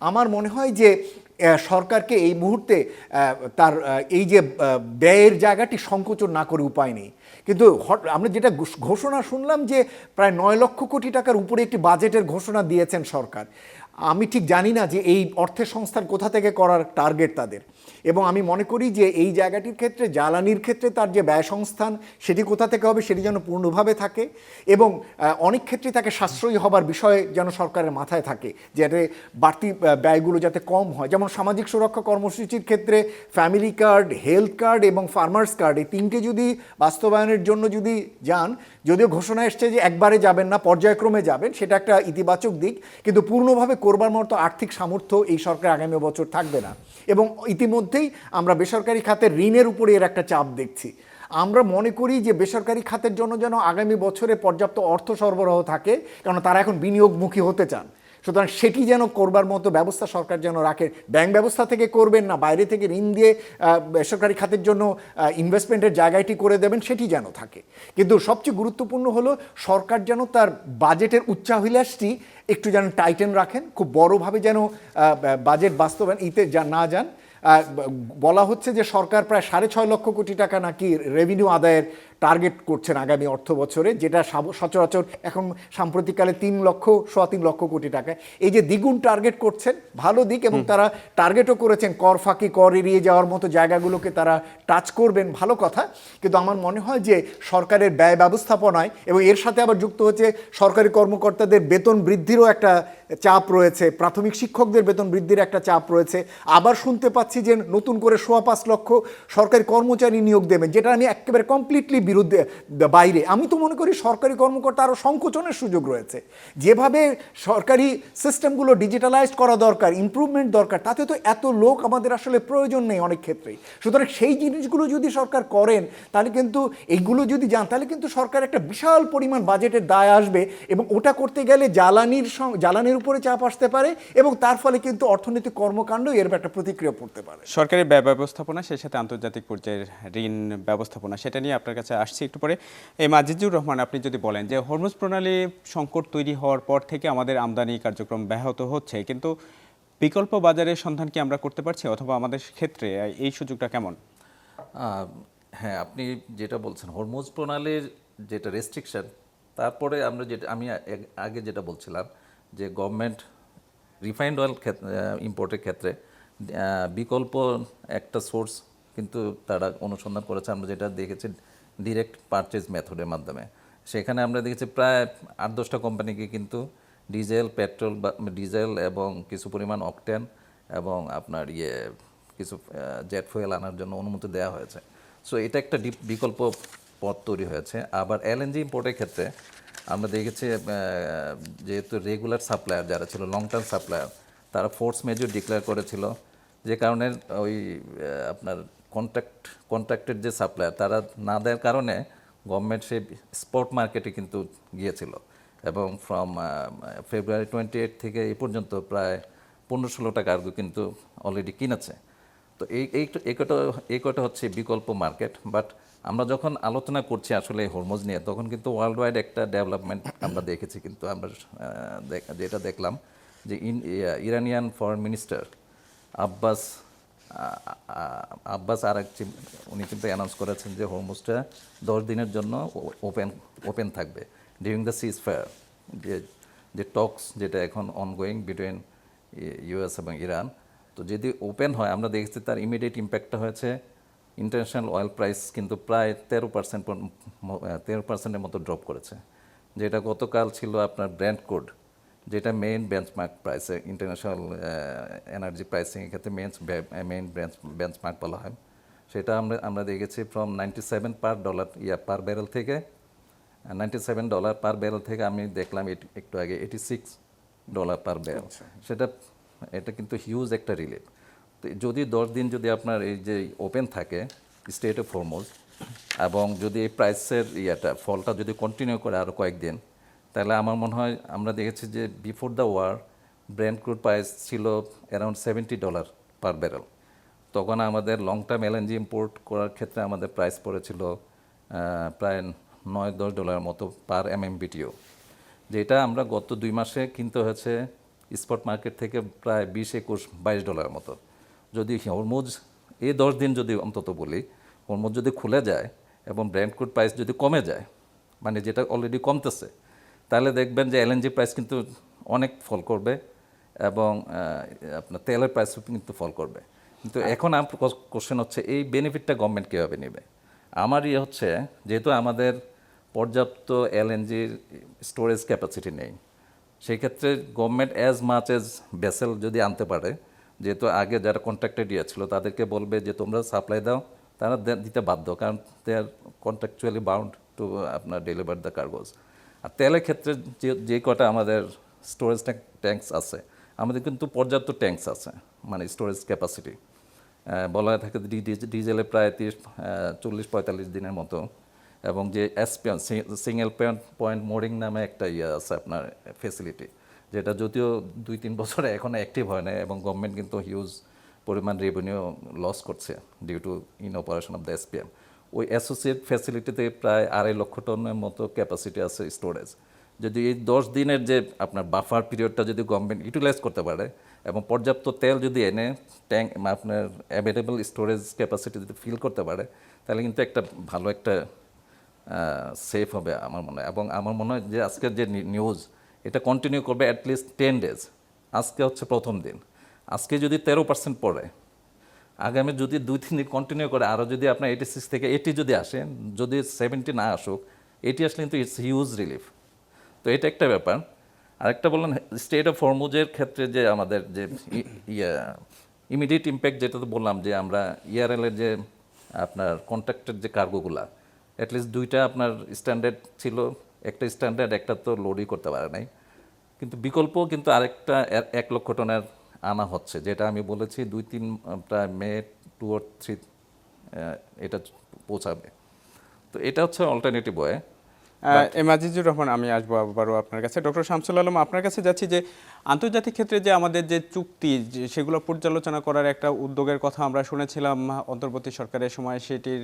আমার মনে হয় যে সরকারকে এই মুহূর্তে তার এই যে ব্যয়ের জায়গাটি সংকোচন না করে উপায় নেই। কিন্তু আমরা যেটা ঘোষণা শুনলাম যে প্রায় 9 লক্ষ কোটি টাকার উপরে একটি বাজেটের ঘোষণা দিয়েছেন সরকার। আমি ঠিক জানি না যে এই অর্থের সংস্থান কোথা থেকে করার টার্গেট তাদের, এবং আমি মনে করি যে এই জায়গাটির ক্ষেত্রে জ্বালানির ক্ষেত্রে তার যে ব্যয় সংস্থান সেটি কোথা থেকে হবে সেটি যেন পূর্ণভাবে থাকে, এবং অনেক ক্ষেত্রে তাকে সাশ্রয়ী হবার বিষয় যেন সরকারের মাথায় থাকে, যাতে বাড়তি ব্যয়গুলো যাতে কম হয়। যেমন সামাজিক সুরক্ষা কর্মসূচির ক্ষেত্রে ফ্যামিলি কার্ড, হেলথ কার্ড এবং ফার্মার্স কার্ড, এই তিনটে যদি বাস্তবায়নের জন্য যদি যান, যদিও ঘোষণা এসছে যে একবারে যাবেন না, পর্যায়ক্রমে যাবেন, সেটা একটা ইতিবাচক দিক, কিন্তু পূর্ণভাবে করবার মতো আর্থিক সামর্থ্য এই সরকার আগামী বছর থাকবে না। এবং ইতিমধ্যেই আমরা বেসরকারি খাতের ঋণের উপরে এর একটা চাপ দেখছি। আমরা মনে করি যে বেসরকারি খাতের জন্য যেন আগামী বছরে পর্যাপ্ত অর্থ সরবরাহ থাকে, কারণ তারা এখন বিনিয়োগমুখী হতে চান। সুতরাং সেটি যেন করবার মতো ব্যবস্থা সরকার যেন রাখে, ব্যাংক ব্যবস্থা থেকে করবেন না, বাইরে থেকে ঋণ দিয়ে বেসরকারি খাতের জন্য ইনভেস্টমেন্টের জায়গাটি করে দেবেন, সেটি যেন থাকে। কিন্তু সবচেয়ে গুরুত্বপূর্ণ হলো সরকার যেন তার বাজেটের উচ্চাভিলাষটি একটু যেন টাইটেন রাখেন, খুব বড়োভাবে যেন বাজেট বাস্তবায়ন না যান। বলা হচ্ছে যে সরকার প্রায় 6.5 লক্ষ কোটি টাকা নাকি রেভিনিউ আদায়ের টার্গেট করছেন আগামী অর্থ বছরে, যেটা সচরাচর এখন সাম্প্রতিককালে 3 লক্ষ কোটি টাকা। এই যে দ্বিগুণ টার্গেট করছেন, ভালো দিক, এবং তারা টার্গেটও করেছেন কর ফাঁকি, কর এড়িয়ে যাওয়ার মতো জায়গাগুলোকে তারা টাচ করবেন, ভালো কথা। কিন্তু আমার মনে হয় যে সরকারের ব্যয় ব্যবস্থাপনায়, এবং এর সাথে আবার যুক্ত হচ্ছে সরকারি কর্মকর্তাদের বেতন বৃদ্ধিরও একটা চাপ রয়েছে, প্রাথমিক শিক্ষকদের বেতন বৃদ্ধির একটা চাপ রয়েছে। আবার শুনতে পাচ্ছি যে নতুন করে 5.25 লক্ষ সরকারি কর্মচারী নিয়োগ দেবেন, যেটা আমি একেবারে কমপ্লিটলি বিরুদ্ধে, বাইরে। আমি তো মনে করি সরকারি কর্মকর্তা আরও সংকোচনের সুযোগ রয়েছে। যেভাবে সরকারি সিস্টেমগুলো ডিজিটালাইজড করা দরকার, ইমপ্রুভমেন্ট দরকার, তাতে তো এত লোক আমাদের আসলে প্রয়োজন নেই অনেক ক্ষেত্রেই। সুতরাং সেই জিনিসগুলো যদি সরকার করেন, তাহলে কিন্তু এইগুলো যদি যান, তাহলে কিন্তু সরকার একটা বিশাল পরিমাণ বাজেটের দায় আসবে, এবং ওটা করতে গেলে জ্বালানির উপরে চাপ আসতে পারে, এবং তার ফলে কিন্তু অর্থনৈতিক কর্মকাণ্ড এর একটা প্রতিক্রিয়া পড়তে পারে। সরকারি ব্যয় ব্যবস্থাপনা, সেই সাথে আন্তর্জাতিক পর্যায়ের ঋণ ব্যবস্থাপনা, সেটা নিয়ে আপনার কাছে আসছি একটু পরে। আজিজুর রহমান, আপনি যদি বলেন যে হরমুজ প্রণালী সংকট তৈরি হওয়ার পর থেকে আমাদের আমদানি কার্যক্রম ব্যাহত হচ্ছে, কিন্তু বিকল্প বাজারের সন্ধান কি আমরা করতে পারছি, অথবা আমাদের ক্ষেত্রে এই সুযোগটা কেমন? হ্যাঁ, আপনি যেটা বলছেন হরমুজ প্রণালীর যেটা রেস্ট্রিকশন, তারপরে আমরা আমি আগে যেটা বলছিলাম যে গভর্নমেন্ট রিফাইন্ড অয়েল ইম্পোর্টের ক্ষেত্রে বিকল্প একটা সোর্স কিন্তু তারা অনুসন্ধান করেছে। আমরা যেটা দেখেছি ডিরেক্ট পারচেজ মেথডের মাধ্যমে, সেখানে আমরা দেখেছি প্রায় 8-10টা কোম্পানিকে কিন্তু ডিজেল, পেট্রোল বা ডিজেল এবং কিছু পরিমাণ অকটেন এবং আপনার কিছু জেট ফুয়েল আনার জন্য অনুমতি দেওয়া হয়েছে। সো এটা একটা বিকল্প পথ তৈরি হয়েছে। আবার এলএনজি ইম্পোর্টের ক্ষেত্রে আমরা দেখেছি যেহেতু রেগুলার সাপ্লায়ার যারা ছিল, লং টার্ম সাপ্লায়ার, তারা ফোর্স মেজর ডিক্লেয়ার করেছিল, যে কারণে ওই আপনার কন্ট্রাক্টেড যে সাপ্লায়ার তারা না দেওয়ার কারণে গভর্নমেন্ট সেই স্পট মার্কেটে কিন্তু গিয়েছিল, এবং ফ্রম ফেব্রুয়ারি 28 থেকে এই পর্যন্ত প্রায় 15-16টা কার্গো কিন্তু অলরেডি কিনেছে। তো এই কটা হচ্ছে বিকল্প মার্কেট। বাট আমরা যখন আলোচনা করছি আসলে হরমুজ নিয়ে, তখন কিন্তু ওয়ার্ল্ড ওয়াইড একটা ডেভেলপমেন্ট আমরা দেখেছি। কিন্তু আমরা যেটা দেখলাম যে Iranian foreign minister Abbas Araghchi, উনি কিন্তু অ্যানাউন্স করেছেন যে হরমুজটা 10 দিনের জন্য ওপেন থাকবে ডিউরিং দ্য সিজ ফায়ার, যে টকস যেটা এখন অনগোয়িং বিটুইন ইউএস এবং ইরান। তো যদি ওপেন হয়, আমরা দেখেছি তার ইমিডিয়েট ইম্প্যাক্টটা হয়েছে ইন্টারন্যাশনাল অয়েল প্রাইস কিন্তু প্রায় 13%-এর মতো ড্রপ করেছে, যেটা গতকাল ছিল আপনার ব্র্যান্ড কোড, যেটা মেইন বেঞ্চমার্ক প্রাইসে ইন্টারন্যাশনাল এনার্জি প্রাইসিংয়ের ক্ষেত্রে মেইন বেঞ্চমার্ক বলা হয়। সেটা আমরা দেখেছি ফ্রম $97 পার ব্যারেল থেকে $97 পার ব্যারেল থেকে আমি দেখলাম একটু আগে $86 পার ব্যারেল। এটা কিন্তু হিউজ একটা রিলিফ। তো যদি 10 দিন যদি আপনার এই যে ওপেন থাকে স্টেট অফ হরমুজ, এবং যদি এই প্রাইসের ফলটা যদি কন্টিনিউ করে আরও কয়েকদিন, তাহলে আমার মনে হয় আমরা দেখেছি যে before the war Brent crude price ছিল অ্যারাউন্ড $70 পার ব্যারেল। তখন আমাদের লং টার্ম এলএনজি ইম্পোর্ট করার ক্ষেত্রে আমাদের প্রাইস পড়েছিল প্রায় $9-10 মতো পার MMBTU, যেটা আমরা গত 2 মাসে কিনতে হয়েছে স্পট মার্কেট থেকে প্রায় $20-22 মতো। যদি হরমুজ এই 10 দিন যদি অন্তত বলি, হরমুজ যদি খুলে যায় এবং ব্রেন্ট ক্রুড প্রাইস যদি কমে যায়, মানে যেটা অলরেডি কমতেছে, তাহলে দেখবেন যে এলএনজি প্রাইস কিন্তু অনেক ফল করবে এবং আপনার তেলের প্রাইসও কিন্তু ফল করবে। কিন্তু এখন কোশ্চেন হচ্ছে এই বেনিফিটটা গভর্নমেন্ট কীভাবে নেবে। আমার হচ্ছে যেহেতু আমাদের পর্যাপ্ত এলএনজির স্টোরেজ ক্যাপাসিটি নেই, সেই ক্ষেত্রে government as much as vessel যদি আনতে পারে, যেহেতু আগে যারা কন্ট্রাক্টেড ছিল তাদেরকে বলবে যে তোমরা সাপ্লাই দাও, তারা দিতে বাধ্য, কারণ দে আর কন্ট্রাকচুয়ালি বাউন্ড টু আপনার ডেলিভার দ্য কার্গোজ। আর তেলের ক্ষেত্রে যে কটা আমাদের স্টোরেজ ট্যাঙ্কস আছে, আমাদের কিন্তু পর্যাপ্ত ট্যাঙ্কস আছে, মানে স্টোরেজ ক্যাপাসিটি বলা থাকে ডিজেলে প্রায় 40-45 দিনের মতো, এবং যে এসপিএন সিঙ্গেল পয়েন্ট মোরিং নামে একটা আছে আপনার ফেসিলিটি, যেটা যদিও 2-3 বছরে এখনো অ্যাক্টিভ হয় না এবং গভর্নমেন্ট কিন্তু হিউজ পরিমাণ রেভিনিউ লস করছে due to in operation of the SPM. ওই অ্যাসোসিয়েট ফ্যাসিলিটিতে প্রায় 2.5 লক্ষ টনের মতো ক্যাপাসিটি আছে স্টোরেজ। যদি এই 10 দিনের যে আপনার বাফার পিরিয়ডটা যদি গভর্নমেন্ট ইউটিলাইজ করতে পারে এবং পর্যাপ্ত তেল যদি এনে ট্যাঙ্ক আপনার অ্যাভেলেবল স্টোরেজ ক্যাপাসিটি যদি ফিল করতে পারে, তাহলে কিন্তু একটা ভালো একটা সেফ হবে আমার মনে হয়। এবং আমার মনে হয় যে আজকের যে নিউজ, এটা কন্টিনিউ করবে অ্যাটলিস্ট 10 ডেজ। আজকে হচ্ছে প্রথম দিন, আজকে যদি 13% পড়ে, আগামী যদি 2-3 দিন কন্টিনিউ করে, আরও যদি আপনার 86 থেকে 80 যদি আসে, যদি 70 না আসুক, 80 আসলে কিন্তু ইটস হিউজ রিলিফ। তো এটা একটা ব্যাপার। আরেকটা বললেন স্টেট অফ হরমুজের ক্ষেত্রে যে আমাদের যে ইমিডিয়েট ইম্প্যাক্ট, যেটা তো বললাম যে আমরা ERL-এর যে আপনার কন্ট্রাক্টের যে কার্গোগুলা, অ্যাটলিস্ট 2টা আপনার স্ট্যান্ডার্ড ছিল, একটা স্ট্যান্ডার্ড, একটা তো লোডই করতে পারে নাই, কিন্তু বিকল্প কিন্তু আরেকটা 1 লক্ষ টনের আনা হচ্ছে, যেটা আমি বলেছি 2-3 প্রায় মে 2 or 3 এটা পৌঁছাবে। তো এটা হচ্ছে অল্টারনেটিভ ওয়ে। আজিজুর রহমান, আমি আসবো আবারও আপনার কাছে। ডক্টর শামসুল আলম, আপনার কাছে যাচ্ছি যে আন্তর্জাতিক ক্ষেত্রে যে আমাদের যে চুক্তি, সেগুলো পর্যালোচনা করার একটা উদ্যোগের কথা আমরা শুনেছিলাম অন্তর্বর্তী সরকারের সময়, সেটির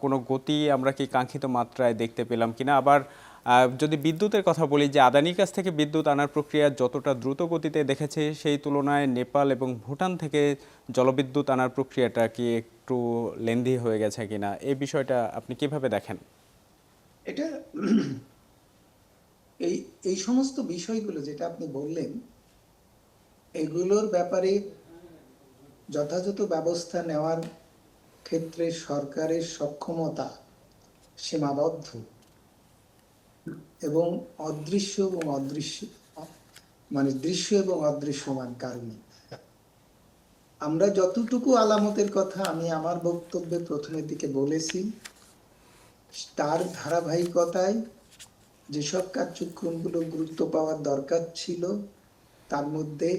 কোনো গতি আমরা কি কাঙ্ক্ষিত মাত্রায় দেখতে পেলাম কিনা? আবার যদি বিদ্যুতের কথা বলি, যে আদানির কাছ থেকে বিদ্যুৎ আনার প্রক্রিয়া যতটা দ্রুত গতিতে দেখেছে, সেই তুলনায় নেপাল এবং ভুটান থেকে জলবিদ্যুৎ আনার প্রক্রিয়াটা কি একটু লেন্দি হয়ে গেছে কিনা, এই বিষয়টা আপনি কিভাবে দেখেন? এটা এই এই সমস্ত বিষয়গুলো যেটা আপনি বললেন, এগুলোর ব্যাপারে যথাযথ ব্যবস্থা নেওয়ার ক্ষেত্রে সরকারের সক্ষমতা সীমাবদ্ধ এবং অদৃশ্য এবং অদৃশ্য, মানে দৃশ্য এবং অদৃশ্যমান কারণে আমরা যতটুকু আলামতের কথা আমি আমার বক্তব্যে প্রথমের দিকে বলেছি, তার ধারাবাহিকতায় যেসব কার্যক্রমগুলো গুরুত্ব পাওয়ার দরকার ছিল, তার মধ্যে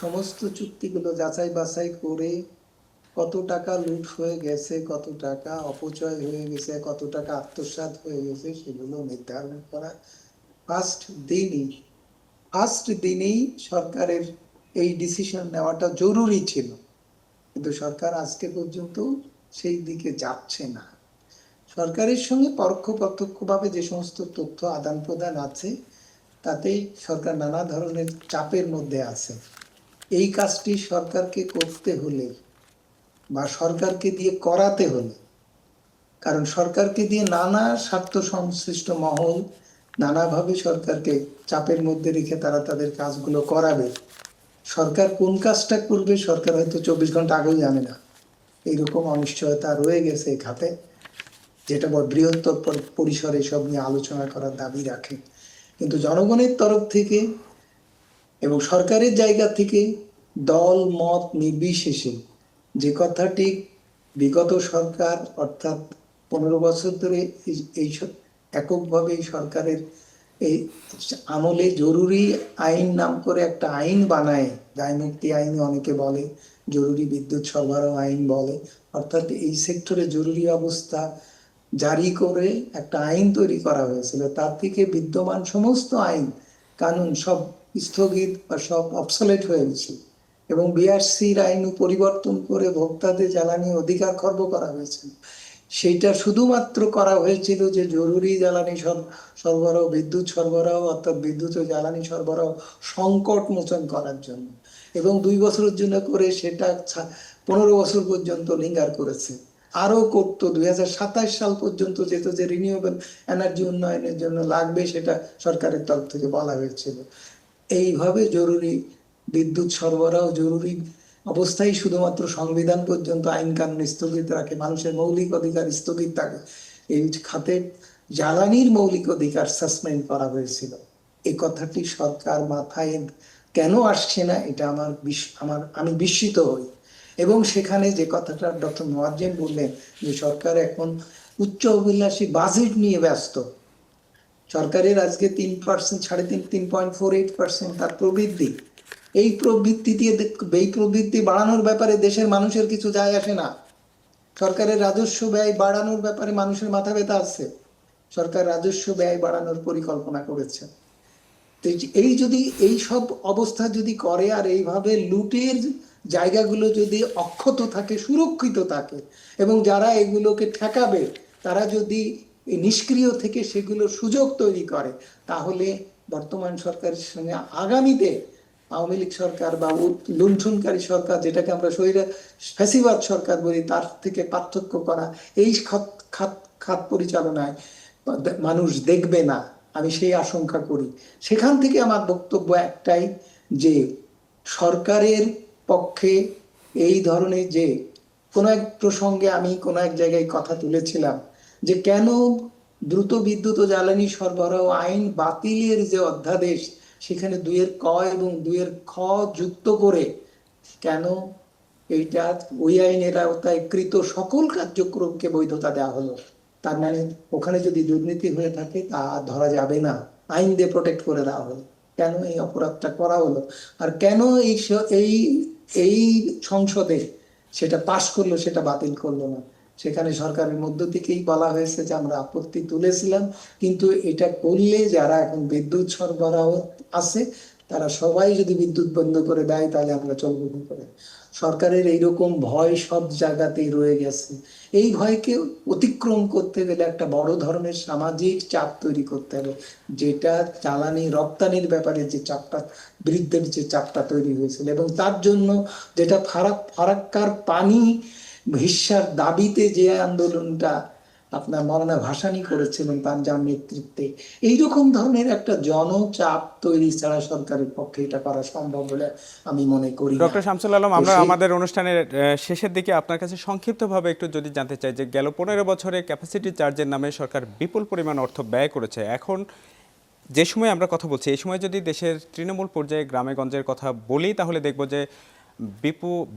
সমস্ত চুক্তিগুলো যাচাই বাছাই করে কত টাকা লুট হয়ে গেছে, কত টাকা অপচয় হয়ে গেছে, কত টাকা আত্মসাৎ হয়ে গেছে, সেগুলো নির্ধারণ করা ফার্স্ট দিনেই সরকারের এই ডিসিশন নেওয়াটা জরুরি ছিল। কিন্তু সরকার আজকে পর্যন্ত সেই দিকে যাচ্ছে না। সরকারের সঙ্গে পরোক্ষ প্রত্যক্ষভাবে যে সমস্ত তথ্য আদান প্রদান আছে, তাতে সরকার নানা ধরনের চাপের মধ্যে আছে। এই কাজটি সরকারকে করতে হলে বা সরকারকে দিয়ে করাতে হলে, কারণ সরকারকে দিয়ে নানা স্বার্থ সংশ্লিষ্ট মহল নানাভাবে সরকারকে চাপের মধ্যে রেখে তারা তাদের কাজগুলো করাবে। সরকার কোন কাজটা করবে সরকার হয়তো 24 ঘন্টা আগেও জানে না। এইরকম অনিশ্চয়তা রয়ে গেছে এই খাতে, যেটা বৃহত্তর পরিসরে সব নিয়ে আলোচনা করার দাবি রাখে। কিন্তু জনগণের তরফ থেকে এবং সরকারের জায়গা থেকে দল মত নির্বিশেষে যে কথাটি বিগত সরকার অর্থাৎ 15 বছর ধরে এই এককভাবে এই সরকারের এই আমলে জরুরি আইন নাম করে একটা আইন বানায়, দায় মুক্তি আইন অনেকে বলে, জরুরি বিদ্যুৎ সরবরাহ আইন বলে, অর্থাৎ এই সেক্টরে জরুরি অবস্থা জারি করে একটা আইন তৈরি করা হয়েছিল, তার থেকে বিদ্যমান সমস্ত আইন কানুন সব স্থগিত বা সব অবসলেট হয়ে গেছে, এবং বিআরসির আইন পরিবর্তন করে ভোক্তাদের জ্বালানি অধিকার খর্ব করা হয়েছিল। সেইটা শুধুমাত্র করা হয়েছিল যে জরুরি জ্বালানি সরবরাহ, বিদ্যুৎ সরবরাহ অর্থাৎ বিদ্যুৎ ও জ্বালানি সরবরাহ সংকট মোচন করার জন্য, এবং 2 বছরের জন্য করে সেটা 15 বছর পর্যন্ত লিঙ্গার করেছে। আরো করতো 2027 সাল পর্যন্ত যেত, যে রিনিউয়েবল এনার্জি উন্নয়নের জন্য লাগবে সেটা সরকারের তরফ থেকে বলা হয়েছিল। এইভাবে জরুরি বিদ্যুৎ সরবরাহ জরুরি অবস্থায় শুধুমাত্র সংবিধান পর্যন্ত আইন কানুন স্থগিত রাখে, মানুষের মৌলিক অধিকার স্থগিত থাকে। এই খাতে জ্বালানির মৌলিক অধিকার সাসপেন্ড করা হয়েছিল। এই কথাটি সরকার মাথায় কেন আসছে না, এটা আমি বিস্মিত হই। এবং সেখানে যে কথাটা ডক্টর মোয়াজ্জেম বললেন যে সরকার এখন উচ্চ অভিলাষী বাজেট নিয়ে ব্যস্ত। সরকারের আজকে 3%, 3.48% তার প্রবৃদ্ধি। এই প্রবৃদ্ধি বাড়ানোর ব্যাপারে দেশের মানুষের কিছু যায় আসে না। সরকারের রাজস্ব ব্যয় বাড়ানোর ব্যাপারে মানুষের মাথা ব্যথা আছে। সরকার রাজস্ব ব্যয় বাড়ানোর পরিকল্পনা করেছে। তো এই সব অবস্থা যদি করে, আর এইভাবে লুটের জায়গাগুলো যদি অক্ষত থাকে, সুরক্ষিত থাকে, এবং যারা এগুলোকে ঠেকাবে তারা যদি নিষ্ক্রিয় থেকে সেগুলো সুযোগ তৈরি করে, তাহলে বর্তমান সরকারের সঙ্গে আগামীতে আওয়ামী লীগ সরকার বা লুণ্ঠনকারী সরকার, যেটাকে আমরা ফ্যাসিবাদ সরকার বলি, তার থেকে পার্থক্য করা এই খাত পরিচালনায় মানুষ দেখবে না, আমি সেই আশঙ্কা করি। সেখান থেকে আমার বক্তব্য একটাই, যে সরকারের পক্ষে এই ধরনের যে কোনো এক প্রসঙ্গে আমি কোনো এক জায়গায় কথা তুলেছিলাম যে কেন দ্রুত বিদ্যুৎ ও জ্বালানি সরবরাহ আইন বাতিলের যে অধ্যাদেশ, সেখানে 2 এর ক এবং 2 এর খ যুক্ত করে কেন এইটা ওই আইনের আওতায় কৃত সকল কার্যক্রমকে বৈধতা দেওয়া হলো। তার মানে ওখানে যদি দুর্নীতি হয়ে থাকে তা ধরা যাবে না, আইন দিয়ে প্রোটেক্ট করে দেওয়া হলো। কেন এই অপরাধটা করা হলো, আর কেন এই এই সংসদে সেটা পাশ করলো, সেটা বাতিল করলো না? সেখানে সরকারের মধ্য থেকেই বলা হয়েছে যে আমরা আপত্তি তুলেছিলাম, কিন্তু এটা করলে যারা এখন বিদ্যুৎ সরবরাহ আছে তারা সবাই যদি বিদ্যুৎ বন্ধ করে দেয় তাহলে আমরা চলবো কি করে? সরকারের এইরকম ভয় সব জায়গাতেই রয়ে গেছে। এই ভয়কে অতিক্রম করতে গেলে একটা বড় ধরনের সামাজিক চাপ তৈরি করতে হবে, যেটা জ্বালানি রপ্তানির ব্যাপারে যে চাপটা, বৃদ্ধির যে চাপটা তৈরি হয়েছিল, এবং তার জন্য যেটা ফারাক্কার পানি ভিসার দাবিতে যে আন্দোলনটা আপনার মৌলানা ভাসানী করেছিলেন পাঞ্জাব নেতৃত্বে, এইরকম ধরনের একটা জনচাপ তৈরি ছাড়া সরকারের পক্ষে এটা করা সম্ভব বলে আমি মনে করি। ডক্টর শামসুল আলম, আমরা আমাদের অনুষ্ঠানের শেষের দিকে আপনার কাছে সংক্ষিপ্তভাবে একটু যদি জানতে চাই যে গেল 15 বছরে ক্যাপাসিটি চার্জের নামে সরকার বিপুল পরিমাণ অর্থ ব্যয় করেছে। এখন যে সময় আমরা কথা বলছি, এই সময় যদি দেশের তৃণমূল পর্যায়ে গ্রামে গঞ্জের কথা বলি, তাহলে দেখব যে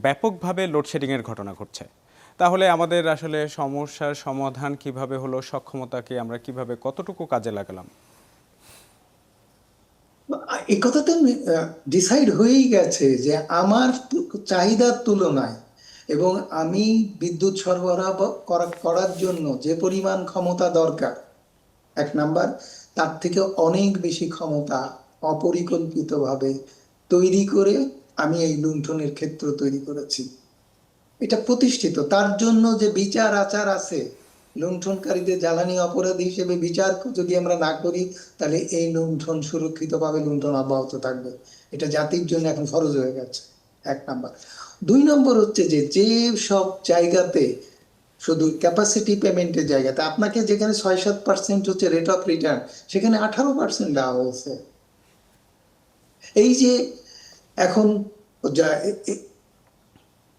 ব্যাপকভাবে লোডশেডিংয়ের ঘটনা ঘটছে। তাহলে আমাদের আসলে সমস্যার সমাধান কিভাবে হলো, সক্ষমতাকে আমরা কিভাবে কতটুকু কাজে লাগালাম? এই কথাতে ডিসাইড হয়েই গেছে যে আমার চাহিদার তুলনায় এবং আমি বিদ্যুৎ সরবরাহ করার জন্য যে পরিমাণ ক্ষমতা দরকার, 1 নাম্বার, তার থেকে অনেক বেশি ক্ষমতা অপরিকল্পিতভাবে তৈরি করে আমি এই লুণ্ঠনের ক্ষেত্র তৈরি করেছি। এটা প্রতিষ্ঠিত। তার জন্য যে বিচার আচার আছে, লুণ্ঠনকারীদের জ্বালানি অপরাধী হিসেবে বিচার যদি আমরা না করি, তাহলে এই লুণ্ঠন সুরক্ষিতভাবে লুণ্ঠন অব্যাহত থাকবে। এটা জাতির জন্য এখন ফরজ হয়ে গেছে, 1 নাম্বার। 2 নম্বর হচ্ছে যে সব জায়গাতে শুধু ক্যাপাসিটি পেমেন্টের জায়গাতে আপনাকে যেখানে 6-7% হচ্ছে রেট অফ রিটার্ন, সেখানে 18% দেওয়া হয়েছে। এই যে এখন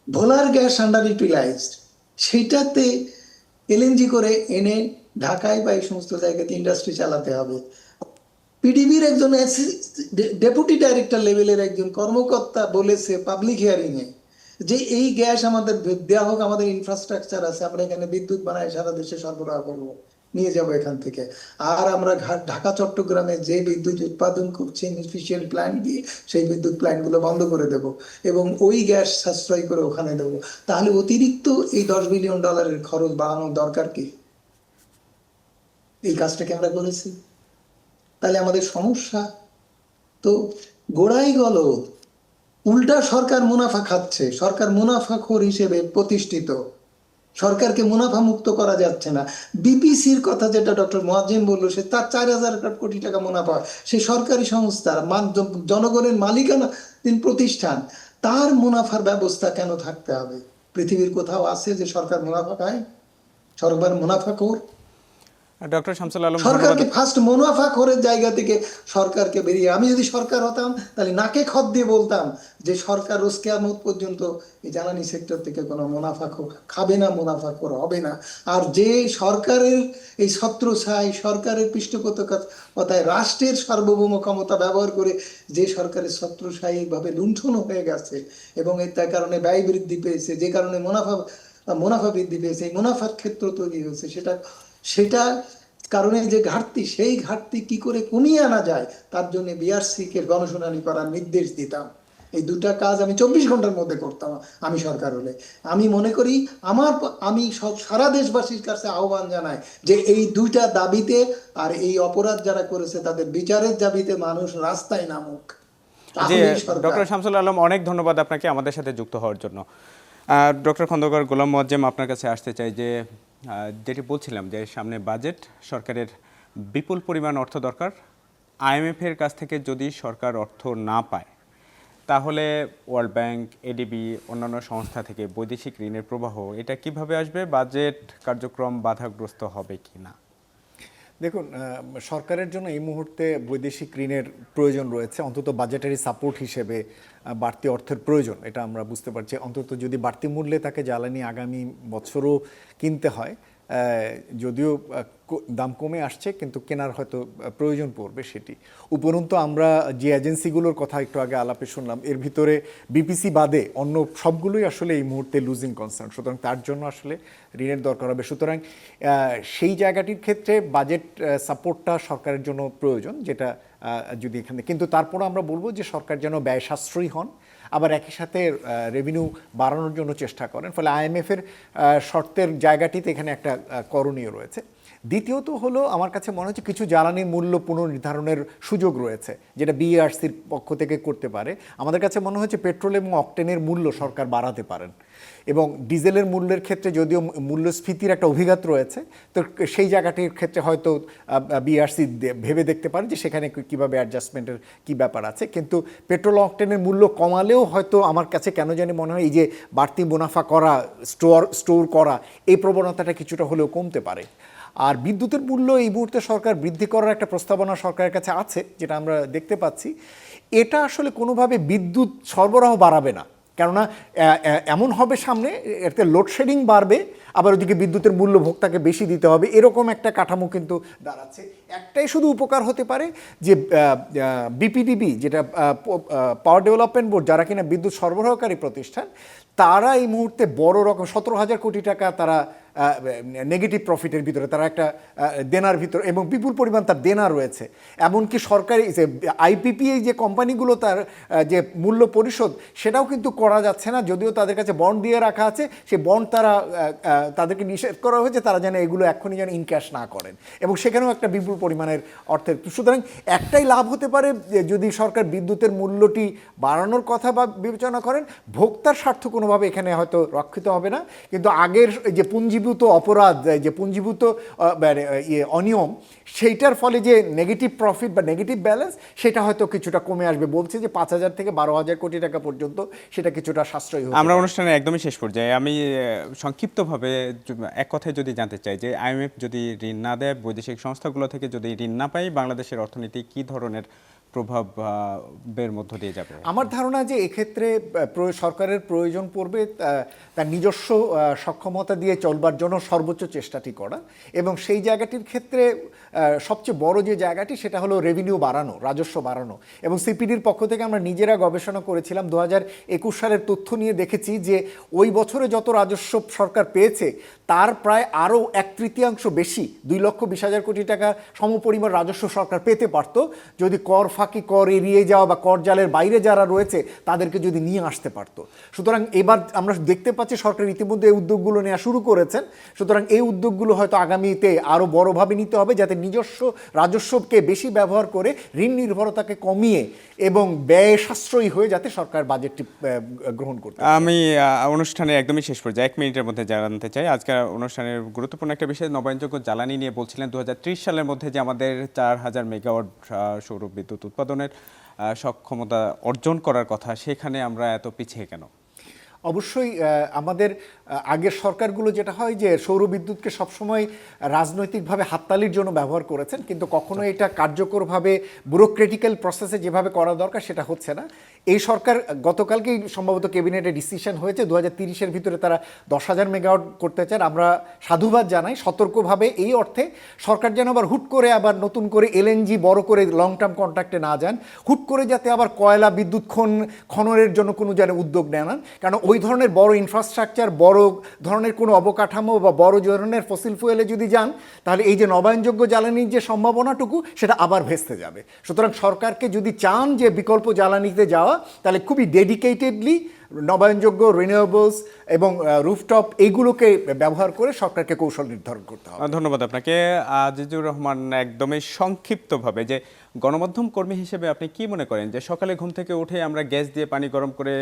ভোলার গ্যাস আন্ডার ইউটিলাইজড, সেটাতে এলএনজি করে এনে ঢাকায় বা এই সমস্ত জায়গাতে ইন্ডাস্ট্রি চালাতে হবে। পিডিবির একজন ডেপুটি ডাইরেক্টর লেভেলের একজন কর্মকর্তা বলেছে পাবলিক হিয়ারিং এ যে এই গ্যাস আমাদের দেওয়া হোক, আমাদের ইনফ্রাস্ট্রাকচার আছে, আমরা এখানে বিদ্যুৎ বানায় সারা দেশে সরবরাহ করবো, নিয়ে যাবো এখান থেকে। আর আমরা ঢাকা চট্টগ্রামে যে বিদ্যুৎ উৎপাদন করছি ইনফিশিয়াল প্ল্যান্ট দিয়ে, সেই বিদ্যুৎ প্ল্যান্টগুলো বন্ধ করে দেব এবং ওই গ্যাস সাশ্রয় করে ওখানে দেবো। তাহলে অতিরিক্ত এই $10 বিলিয়ন খরচ বাড়ানোর দরকার কি? এই কাজটাকে আমরা করেছি। তাহলে আমাদের সমস্যা তো গোড়াই গেল। উল্টা সরকার মুনাফা খাচ্ছে, সরকার মুনাফাখোর হিসেবে প্রতিষ্ঠিত, সরকারকে মুনাফা মুক্ত করা যাচ্ছে না। বিপিসির কথা যেটা ডক্টর মোয়াজ্জেম বললো, সে তার 4,000 কোটি টাকা মুনাফা, সে সরকারি সংস্থার জনগণের মালিকানা প্রতিষ্ঠান, তার মুনাফার ব্যবস্থা কেন থাকতে হবে? পৃথিবীর কোথাও আছে যে সরকার মুনাফা খায়? সরকার মুনাফাখোর। ডক্টর শামসুল আলম, ধন্যবাদ। সরকারকে ফার্স্ট মুনাফাখোরের জায়গা থেকে সরকারকে বেরিয়ে, আমি যদি সরকার হতাম তাহলে নাকে খত দিয়ে বলতাম যে সরকার রোজ কিয়ামত পর্যন্ত এই জ্বালানি সেক্টর থেকে কোনো মুনাফাখোর খাবে না, মুনাফাখোর হবে না। আর যে সরকারের এই ছত্রছাই, সরকারের পৃষ্ঠপোষকতায় রাষ্ট্রের সার্বভৌম ক্ষমতা ব্যবহার করে যে সরকারের ছত্রছাই ভাবে লুণ্ঠন হয়ে গেছে এবং তার কারণে ব্যয় বৃদ্ধি পেয়েছে, যে কারণে মুনাফা বৃদ্ধি পেয়েছে, এই মুনাফার ক্ষেত্র তৈরি হয়েছে, সেটা কারণে যে ঘাটতি, সেই ঘাটতি কি করে কমিয়ে আনা যায় তার জন্য বিআরসি কে গণশুনানি করার নির্দেশ দিতাম। এই দুটা কাজ আমি 24 ঘন্টার মধ্যে করতাম আমি সরকার হলে। আমি মনে করি আমি সারা দেশবাসীর কাছে আহ্বান জানাই যে এই দুইটা দাবিতে আর এই অপরাধ যারা করেছে তাদের বিচারের দাবিতে মানুষ রাস্তায় নামুক। জি, তাহলেই সরকার। ডক্টর শামসুল আলম, অনেক ধন্যবাদ আপনাকে আমাদের সাথে যুক্ত হওয়ার জন্য। ডক্টর খন্দকার গোলাম মোয়াজ্জেম, আপনার কাছে আসতে চাই যে যেটি বলছিলাম যে সামনে বাজেট, সরকারের বিপুল পরিমাণ অর্থ দরকার। আইএমএফের কাছ থেকে যদি সরকার অর্থ না পায় তাহলে ওয়ার্ল্ড ব্যাংক, এডিবি, অন্যান্য সংস্থা থেকে বৈদেশিক ঋণের প্রবাহ এটা কিভাবে আসবে? বাজেট কার্যক্রম বাধাগ্রস্ত হবে কি না? দেখুন, সরকারের জন্য এই মুহূর্তে বৈদেশিক ঋণের প্রয়োজন রয়েছে, অন্তত বাজেটারি সাপোর্ট হিসেবে বাড়তি অর্থের প্রয়োজন, এটা আমরা বুঝতে পারছি। অন্তত যদি বাড়তি মূল্যে তাকে জ্বালানি আগামী বছরও কিনতে হয়, যদিও দাম কমে আসছে কিন্তু কেনার হয়তো প্রয়োজন পড়বে সেটি। উপরন্তু আমরা যে এজেন্সিগুলোর কথা একটু আগে আলাপে শুনলাম, এর ভিতরে বিপিসি বাদে অন্য সবগুলোই আসলে এই মুহূর্তে লুজিং কনসার্ন, সুতরাং তার জন্য আসলে ঋণের দরকার হবে। সুতরাং সেই জায়গাটির ক্ষেত্রে বাজেট সাপোর্টটা সরকারের জন্য প্রয়োজন, যেটা যদি এখানে, কিন্তু তারপরও আমরা বলবো যে সরকার যেন ব্যয় সাশ্রয়ী হন, আবার একই সাথে রেভিনিউ বাড়ানোর জন্য চেষ্টা করেন। ফলে আইএমএফের শর্তের জায়গাটিতে এখানে একটা করণীয় রয়েছে। দ্বিতীয়ত হলো, আমার কাছে মনে হচ্ছে কিছু জ্বালানির মূল্য পুনর্নির্ধারণের সুযোগ রয়েছে, যেটা বিআরসির পক্ষ থেকে করতে পারে। আমাদের কাছে মনে হচ্ছে পেট্রোল এবং অকটেনের মূল্য সরকার বাড়াতে পারেন, এবং ডিজেলের মূল্যের ক্ষেত্রে যদিও মূল্যস্ফীতির একটা অভিঘাত রয়েছে, তো সেই জায়গাটির ক্ষেত্রে হয়তো বিআরসি ভেবে দেখতে পারে যে সেখানে কীভাবে অ্যাডজাস্টমেন্টের কী ব্যাপার আছে। কিন্তু পেট্রোল অকটেনের মূল্য কমালেও হয়তো আমার কাছে কেন জানি মনে হয় এই যে বাড়তি মুনাফা করা, স্টোর করা, এই প্রবণতাটা কিছুটা হলেও কমতে পারে। আর বিদ্যুতের মূল্য এই মুহূর্তে সরকার বৃদ্ধি করার একটা প্রস্তাবনা সরকারের কাছে আছে, যেটা আমরা দেখতে পাচ্ছি। এটা আসলে কোনোভাবে বিদ্যুৎ সরবরাহ বাড়াবে না, কেননা এমন হবে সামনে এতে লোডশেডিং বাড়বে, আবার ওদিকে বিদ্যুতের মূল্য ভোক্তাকে বেশি দিতে হবে, এরকম একটা কাঠামো কিন্তু দাঁড়াচ্ছে। একটাই শুধু উপকার হতে পারে যে বিপিডিবি, যেটা পাওয়ার ডেভেলপমেন্ট বোর্ড, যারা কিনা বিদ্যুৎ সরবরাহকারী প্রতিষ্ঠান, তারা এই মুহূর্তে বড় রকম 17,000 কোটি টাকা তারা নেগেটিভ প্রফিটের ভিতরে, তারা একটা দেনার ভিতরে, এবং বিপুল পরিমাণ তার দেনা রয়েছে। এমনকি সরকারি যে আইপিপিএ যে কোম্পানিগুলো তার যে মূল্য পরিশোধ সেটাও কিন্তু করা যাচ্ছে না, যদিও তাদের কাছে বন্ড দিয়ে রাখা আছে। সেই বন্ড তাদেরকে নিষেধ করা হয়েছে, তারা যেন এগুলো এখনই যেন ইনক্যাশ না করেন, এবং সেখানেও একটা বিপুল পরিমাণের অর্থের। সুতরাং একটাই লাভ হতে পারে যদি সরকার বিদ্যুতের মূল্যটি বাড়ানোর কথা বা বিবেচনা করেন, ভোক্তার স্বার্থ কোনোভাবে এখানে হয়তো রক্ষিত হবে না, কিন্তু আগের যে পুঞ্জীভূত অপরাধ, যে পুঞ্জীভূত অনিয়ম, সেইটার ফলে যে নেগেটিভ প্রফিট বা নেগেটিভ ব্যালেন্স, সেটা হয়তো কিছুটা কমে আসবে। বলছে যে 5,000 থেকে 12,000 কোটি টাকা পর্যন্ত সেটা কিছুটা সাশ্রয়ী হবে। আমরা অনুষ্ঠানের একদমই শেষ পর্যায়ে, আমি সংক্ষিপ্তভাবে এক কথায় যদি জানতে চাই যে আইএমএফ যদি ঋণ না দেয়, বৈদেশিক সংস্থাগুলো থেকে যদি ঋণ না পাই, বাংলাদেশের অর্থনীতি কী ধরনের প্রভাবের মধ্য দিয়ে যাবে? আমার ধারণা যে এক্ষেত্রে সরকারের প্রয়োজন পড়বে তার নিজস্ব সক্ষমতা দিয়ে চলবার জন্য সর্বোচ্চ চেষ্টাটি করা, এবং সেই জায়গাটির ক্ষেত্রে সবচেয়ে বড় যে জায়গাটি সেটা হলো রেভিনিউ বাড়ানো, রাজস্ব বাড়ানো। এবং সিপিডির পক্ষ থেকে আমরা নিজেরা গবেষণা করেছিলাম, 2021 সালের তথ্য নিয়ে দেখেছি যে ওই বছরে যত রাজস্ব সরকার পেয়েছে তার প্রায় আরও 1/3 বেশি, 2,20,000 কোটি টাকা সমপরিমাণ রাজস্ব সরকার পেতে পারত যদি কর ফাঁকি কর এড়িয়ে যাওয়া বা কর জালের বাইরে যারা রয়েছে তাদেরকে যদি নিয়ে আসতে পারতো। সুতরাং এবার আমরা দেখতে পাচ্ছি সরকার ইতিমধ্যে এই উদ্যোগগুলো নেওয়া শুরু করেছেন। সুতরাং এই উদ্যোগগুলো হয়তো আগামীতে আরও বড়ভাবে নিতে হবে, যাতে নিজস্ব রাজস্বকে বেশি ব্যবহার করে ঋণ নির্ভরতাকে কমিয়ে এবং ব্যয় সাশ্রয়ী হয়ে যাতে সরকার বাজেটটি গ্রহণ করতে পারে। আমি অনুষ্ঠানে একদমই শেষ পর্যায়ে 1 মিনিটের মধ্যে জানতে চাই, আজকের অনুষ্ঠানের গুরুত্বপূর্ণ একটা বিষয় নবায়নযোগ্য জ্বালানি নিয়ে বলছিলেন 2030 সালের মধ্যে যে আমাদের 4000 মেগাওয়াট সৌর বিদ্যুৎ উৎপাদনের সক্ষমতা অর্জন করার কথা, সেখানে আমরা এত পিছিয়ে কেন? অবশ্যই আমাদের আগের সরকারগুলো যেটা হয় যে সৌর বিদ্যুৎকে সবসময় রাজনৈতিকভাবে হাততালির জন্য ব্যবহার করেছেন, কিন্তু কখনো এটা কার্যকরভাবে ব্যুরোক্রেটিক্যাল প্রসেসে যেভাবে করা দরকার সেটা হচ্ছে না। এই সরকার গতকালকেই সম্ভবত ক্যাবিনেটে ডিসিশন হয়েছে 2030-এর ভিতরে তারা 10,000 মেগাওয়াট করতে চান। আমরা সাধুবাদ জানাই, সতর্কভাবে এই অর্থে সরকার যেন আবার হুট করে আবার নতুন করে এলএনজি বড় করে লং টার্ম কন্ট্রাক্টে না যান, হুট করে যাতে আবার কয়লা বিদ্যুৎ খননের জন্য কোনো যেন উদ্যোগ নেন, কারণ ওই ধরনের বড় ইনফ্রাস্ট্রাকচার, বড় ধরনের কোনো অবকাঠামো বা বড় ধরনের ফসিল ফুয়েলে যদি যান, তাহলে এই যে নবায়নযোগ্য জ্বালানির যে সম্ভাবনাটুকু সেটা আবার ভেস্তে যাবে। সুতরাং সরকারকে যদি চান যে বিকল্প জ্বালানিতে যাওয়া, তাহলে খুবই ডেডিকেটেডলি নবায়নযোগ্য, রিনিউয়েবলস এবং রুফটপ এইগুলোকে ব্যবহার করে সরকারকে কৌশল নির্ধারণ করতে হবে। ধন্যবাদ আপনাকে আজিজুর রহমান। একদমই সংক্ষিপ্তভাবে, যে গণমাধ্যম কর্মী হিসেবে আপনি কি মনে করেন যে সকালে ঘুম থেকে উঠে আমরা গ্যাস দিয়ে পানি গরম করে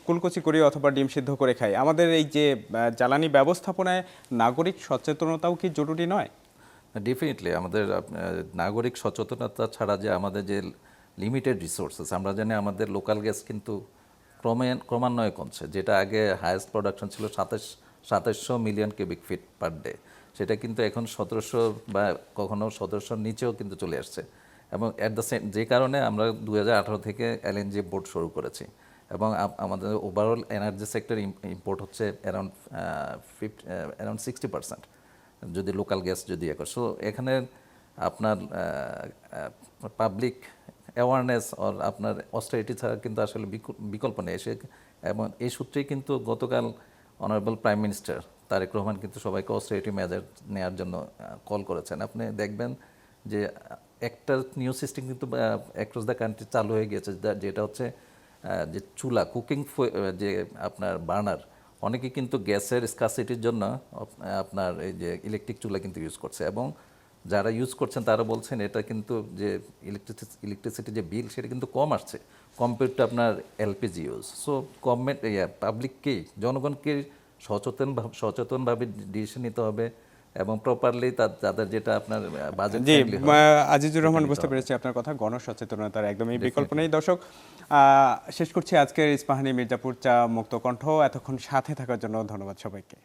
কুলকুচি করি অথবা ডিম সিদ্ধ করে খাই, আমাদের এই যে জ্বালানি ব্যবস্থাপনায় নাগরিক সচেতনতাও কি জরুরি নয়? ডেফিনেটলি আমাদের নাগরিক সচেতনতা ছাড়া যে আমাদের যে লিমিটেড রিসোর্সেস, আমরা জানি আমাদের লোকাল গ্যাস কিন্তু ক্রমান্বয়ে কমছে। যেটা আগে হায়েস্ট প্রোডাকশন ছিল 2700 million cubic feet per day, সেটা কিন্তু এখন 1700 বা কখনো 1700-র নিচেও কিন্তু চলে আসছে। এবং অ্যাট দ্য সেম, যে কারণে আমরা 2018 থেকে এলএনজি ইম্পোর্ট শুরু করেছি এবং আমাদের ওভারঅল এনার্জি সেক্টর ইম্পোর্ট হচ্ছে অ্যারাউন্ড 60% যদি লোকাল গ্যাস যদি করে। সো এখানে আপনার পাবলিক অ্যাওয়ারনেস আর আপনার অস্টারিটি ছাড়া কিন্তু আসলে বিকল্প নেই। এবং এই সূত্রেই কিন্তু গতকাল honourable prime minister Tarique Rahman কিন্তু সবাইকে অস্টারিটি মেজার নেওয়ার জন্য কল করেছেন। আপনি দেখবেন যে একটা নিউ সিস্টেম কিন্তু অ্যাক্রস দ্য কান্ট্রি চালু হয়ে গিয়েছে, যেটা হচ্ছে যে চুলা, কুকিং যে আপনার বার্নার, অনেকে কিন্তু গ্যাসের স্কারসিটির জন্য আপনার এই যে ইলেকট্রিক চুলা কিন্তু ইউজ করছে। এবং যারা ইউজ করছেন তারা বলছেন এটা কিন্তু যে ইলেকট্রিসিটি যে বিল সেটা কিন্তু কম আসছে কম্পেয়ার টু আপনার এলপিজি ইউজ। সো গভর্নমেন্ট পাবলিককেই, জনগণকে সচেতনভাবে ডিসিশন নিতে হবে এবং প্রপারলি তাদের যেটা আপনার বাজেট। জি, আজিজুর রহমান, বুঝতে পেরেছি আপনার কথা। গণসচেতনতার একদমই বিকল্প নেই। দর্শক, শেষ করছি আজকের ইস্পাহানি মির্জাপুর চা মুক্ত কণ্ঠ। এতক্ষণ সাথে থাকার জন্য ধন্যবাদ সবাইকে।